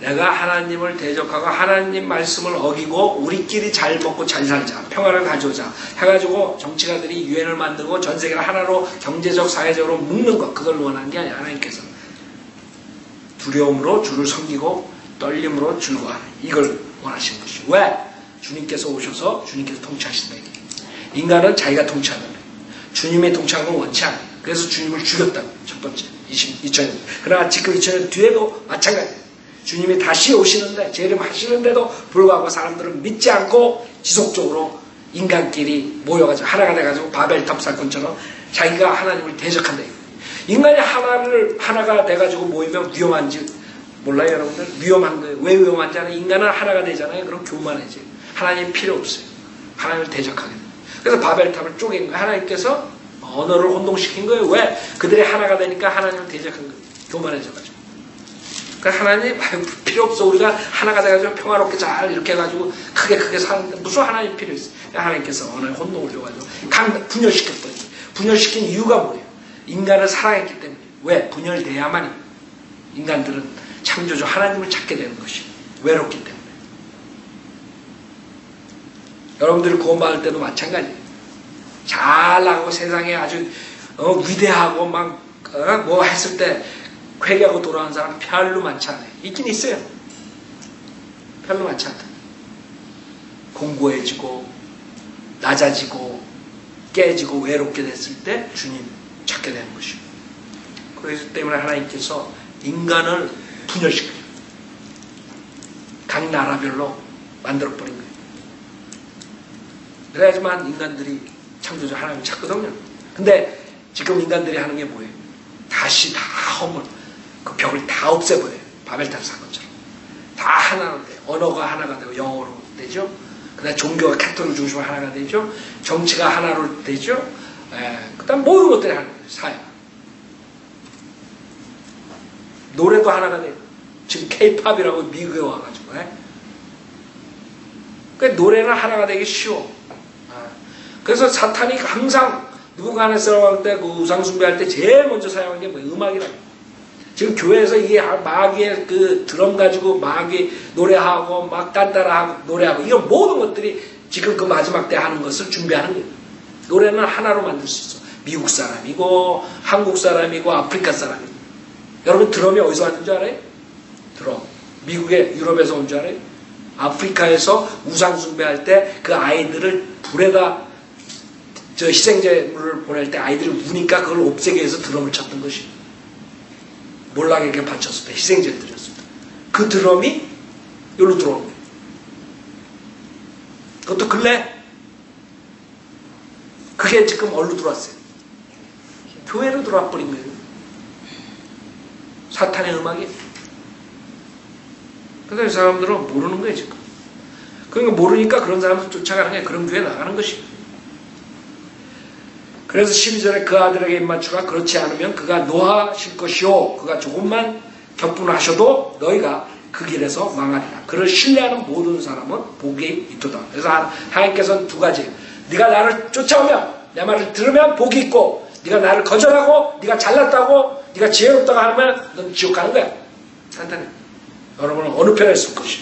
내가 하나님을 대적하고 하나님 말씀을 어기고 우리끼리 잘 먹고 잘 살자. 평화를 가져오자. 해가지고 정치가들이 유엔을 만들고 전 세계를 하나로 경제적 사회적으로 묶는 것. 그걸 원하는 게 아니라 하나님께서 두려움으로 주를 섬기고 떨림으로 즐거워하라. 이걸 원하시는 것이죠. 왜? 주님께서 오셔서 주님께서 통치하신다. 인간은 자기가 통치하는 거예요. 주님의 통치하는 건 원치 않아요. 그래서 주님을 죽였다. 첫 번째 2000년. 그러나 지금 2000년 뒤에도 마찬가지예요. 주님이 다시 오시는데 재림하시는데도 불구하고 사람들은 믿지 않고 지속적으로 인간끼리 모여가지고 하나가 돼가지고 바벨탑 사건처럼 자기가 하나님을 대적한다. 인간이 하나가 돼가지고 모이면 위험한지 몰라요, 여러분들? 위험한 거예요. 왜 위험한지 알아요? 인간은 하나가 되잖아요. 그럼 교만해져요. 하나님 필요 없어요. 하나님을 대적하게 돼요. 그래서 바벨탑을 쪼갠 거예요. 하나님께서 언어를 혼동시킨 거예요. 왜? 그들이 하나가 되니까 하나님을 대적한 거예요. 교만해져가지고. 그러니까 하나님 필요 없어. 우리가 하나가 돼가지고 평화롭게 잘 이렇게 해가지고 크게 사는데 무슨 하나님 필요 있어? 하나님께서 언어의 혼동을 줘가지고 분열시켰더니 분열시킨 이유가 뭐예요? 인간을 사랑했기 때문에. 왜? 분열돼야만이 인간들은 창조주 하나님을 찾게 되는 것이 외롭기 때문에. 여러분들이 구원받을 때도 마찬가지예요. 잘 나가고 세상에 아주 위대하고 막 뭐 했을 때 회개하고 돌아온 사람 별로 많지 않아요. 있긴 있어요. 별로 많지 않다. 공고해지고 낮아지고 깨지고 외롭게 됐을 때 주님 찾게 되는 것이요. 그렇기 때문에 하나님께서 인간을 분열시켜요. 각 나라별로 만들어버린 거예요. 그래야지만 인간들이 창조주 하나님을 찾거든요. 근데 지금 인간들이 하는 게 뭐예요? 다시 다 그 벽을 다 없애버려요. 바벨탑 사건처럼. 다 하나로 돼요. 언어가 하나가 되고 영어로 되죠. 그 다음에 종교가 카톨릭 중심으로 하나가 되죠. 정치가 하나로 되죠. 그 다음 모든 것들이 하나가 돼요. 사회. 노래도 하나가 돼요. 지금 K-팝이라고 미국에 와가지고. 그러니까 노래는 하나가 되기 쉬워. 그래서 사탄이 항상 누군가 하나 싸워할 때, 그 우상 숭배할 때 제일 먼저 사용하는 게 뭐예요? 음악이라고. 지금 교회에서 이게 마귀의 그 드럼 가지고 마귀 노래하고 막 딴따라하고 노래하고 이런 모든 것들이 지금 그 마지막 때 하는 것을 준비하는 거예요. 노래는 하나로 만들 수 있어. 미국 사람이고 한국 사람이고 아프리카 사람이고. 여러분 드럼이 어디서 왔는 줄 알아요? 드럼. 미국의 유럽에서 온 줄 알아요? 아프리카에서 우상 숭배할 때 그 아이들을 불에다 저 희생제물을 보낼 때 아이들이 우니까 그걸 없애기 위해서 드럼을 쳤던 것이 몰락에게 바쳤을 때 희생제를 드렸습니다. 그 드럼이 여기로 들어오는 거예요. 그것도 근래 그게 지금 어디로 들어왔어요? 교회로 들어와 버린 거예요. 사탄의 음악이. 그래서 이 사람들은 모르는 거예요 지금. 그러니까 모르니까 그런 사람을 쫓아가는 게 그런 교회 나가는 것이에요. 그래서 12절에 그 아들에게 입맞추라. 그렇지 않으면 그가 노하실 것이요 그가 조금만 격분하셔도 너희가 그 길에서 망하리라. 그를 신뢰하는 모든 사람은 복이 있도다. 그래서 하나님께서는 두 가지. 네가 나를 쫓아오면 내 말을 들으면 복이 있고 네가 나를 거절하고 네가 잘났다고 네가 지혜롭다고 하면 넌 지옥 가는 거야. 간단해. 여러분은 어느 편에 쓸 것이.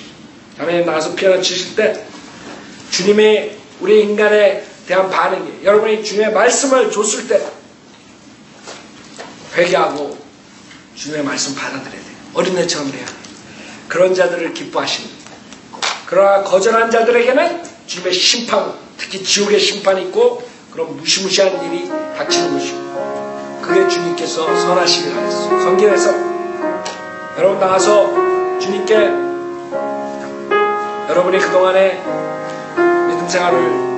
다음에 나가서 피아노 치실 때 주님이 우리 인간에 대한 반응이 여러분이 주님의 말씀을 줬을 때 회개하고 주님의 말씀 받아들여야 돼요. 어린애처럼 해야 돼요. 그런 자들을 기뻐하시는. 그러나 거절한 자들에게는 주님의 심판, 특히 지옥의 심판이 있고 그런 무시무시한 일이 닥치는 것이고 그게 주님께서 선하심이라 했어요. 성경에서 여러분 나와서 주님께 여러분이 그동안의 믿음 생활을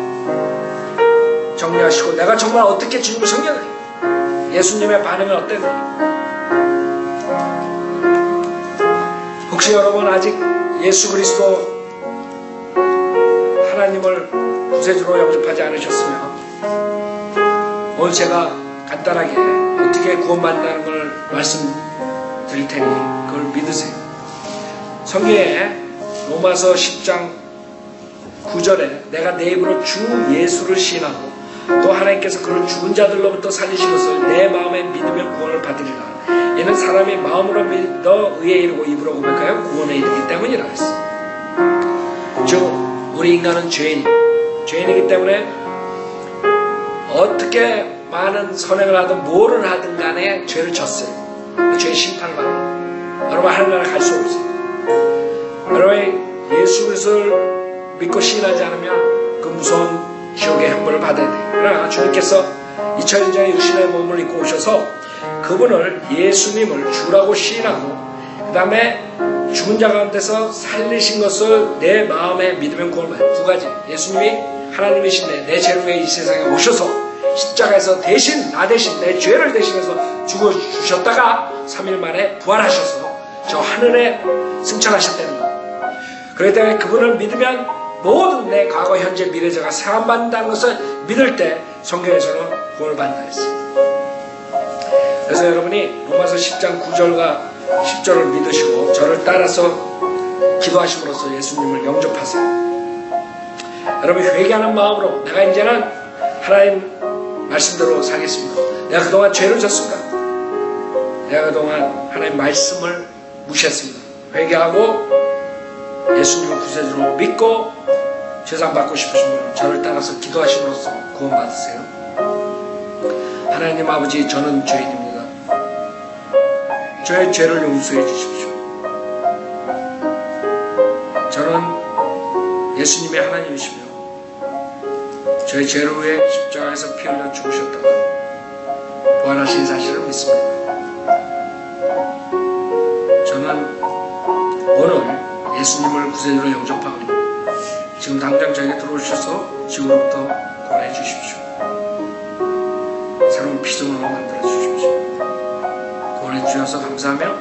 정리하시고 내가 정말 어떻게 주님을 섬겼나 예수님의 반응은 어땠나 혹시 여러분 아직 예수 그리스도 하나님을 구세주로 영접하지 않으셨으면 오늘 제가 간단하게 어떻게 구원받는다는 걸 말씀드릴 테니 그걸 믿으세요. 성경에 로마서 10장 9절에 내가 내 입으로 주 예수를 시인하고 또 하나님께서 그를 죽은 자들로부터 살리신 것을 내 마음에 믿으면 구원을 받으리라. 이는 사람이 마음으로 믿어 의에 이르고 입으로 고백하여 구원에 이르기 때문이라 했어요. 즉 우리 인간은 죄인이기 때문에 어떻게 많은 선행을 하든 뭐를 하든 간에 죄를 졌어요. 그 죄의 심판을 받아요. 여러분 하나님 나라 갈 수 없어요. 여러분 예수 그리스도를 믿고 시인하지 않으면 그 무서운 지옥의 형벌을 받아야 돼요. 그러나 주님께서 2000년 전에 육신의 몸을 입고 오셔서 그분을 예수님을 주라고 시인하고 그 다음에 죽은 자 가운데서 살리신 것을 내 마음에 믿으면 구원을 받아요. 두 가지. 예수님이 하나님이신데 내 죄를 위해 이 세상에 오셔서 십자가에서 대신 나 대신 내 죄를 대신해서 죽어주셨다가 3일 만에 부활하셔서 저 하늘에 승천하셨다는 거예요. 그렇기 때문에 그분을 믿으면 모든 내 과거 현재 미래자가 사함받는다는 것을 믿을 때 성경에서는 구원을 받는다 했어요. 그래서 여러분이 로마서 10장 9절과 10절을 믿으시고 저를 따라서 기도하심으로써 예수님을 영접하세요. 여러분이 회개하는 마음으로 내가 이제는 하나님 말씀대로 살겠습니다. 내가 그동안 죄를 졌습니다. 내가 그동안 하나님 말씀을 무시했습니다. 회개하고 예수님을 구세주로 믿고 죄상 받고 싶으신 분은 저를 따라서 기도하심으로써 구원받으세요. 하나님 아버지 저는 죄인입니다. 저의 죄를 용서해 주십시오. 저는 예수님이 하나님이시며 저의 죄를 위해 십자가에서 피 흘려 죽으셨다고 부활하신 사실을 믿습니다. 저는 오늘 예수님을 구세주로 영접하오니 지금 당장 저에게 들어오셔서 지구로부터 구원해 주십시오. 새로운 피조물로 만들어 주십시오. 구원해 주셔서 감사하며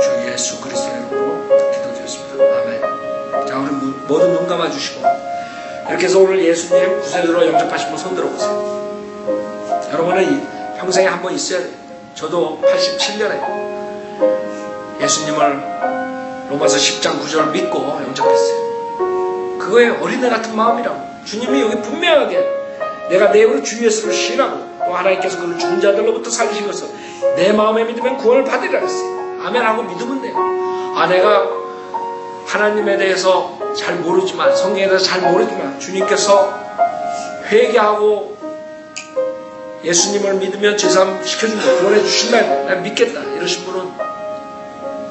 주 예수 그리스도의 이름으로 기도드렸습니다. 아멘. 자, 우리 모두 눈 감아 주시고 이렇게 해서 오늘 예수님 구세주로 영접하신 분 손 들어보세요. 여러분은 평생에 한 번 있어야 돼요. 저도 87년에 예수님을 로마서 10장 9절을 믿고 영접했어요. 그거에 어린애 같은 마음이라고. 주님이 여기 분명하게 내가 내 입으로 주 예수를 시인하고 또 하나님께서 그를 죽은 자들로부터 살리신 것을 내 마음에 믿으면 구원을 받으리라 했어요. 아멘하고 믿으면 돼요. 아 내가 하나님에 대해서 잘 모르지만 성경에 대해서 잘 모르지만 주님께서 회개하고 예수님을 믿으면 죄사함 시켜준다 구원해 주신다 난 믿겠다 이러신 분은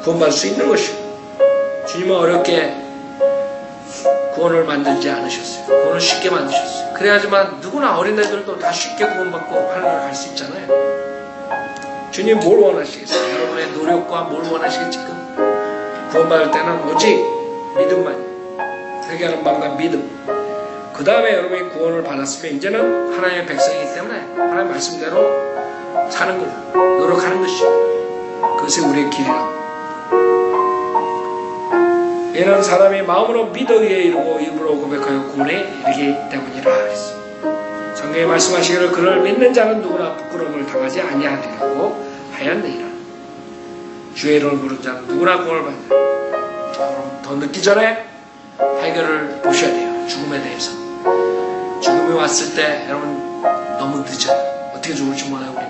구원받을 수 있는 것이고 주님은 어렵게 구원 구원을 만들지 않으셨어요. 구원을 쉽게 만드셨어요. 그래야지만 누구나 어린애들도 다 쉽게 구원받고 하나님을 갈 수 있잖아요. 주님 뭘 원하시겠어요? 여러분의 노력과 뭘 원하시겠지? 지금 구원받을 때는 오직 믿음만, 회개하는 마음과 믿음. 그 다음에 여러분이 구원을 받았으면 이제는 하나님의 백성이기 때문에 하나님의 말씀대로 사는 것, 노력하는 것이 그것이 우리의 길이라. 이는 사람이 마음으로 믿어 위에 이르고 입으로 고백하여 구원에 이르기 때문이라 그랬습니다. 성경에 말씀하시기를 그를 믿는 자는 누구나 부끄러움을 당하지 아니하리라고 하였느니라. 주의 이름을 부른 자는 누구나 구원을 받는다. 그럼 더 늦기 전에 해결을 보셔야 돼요. 죽음에 대해서. 죽음이 왔을 때 여러분 너무 늦어요. 어떻게 죽을지 몰라요. 우리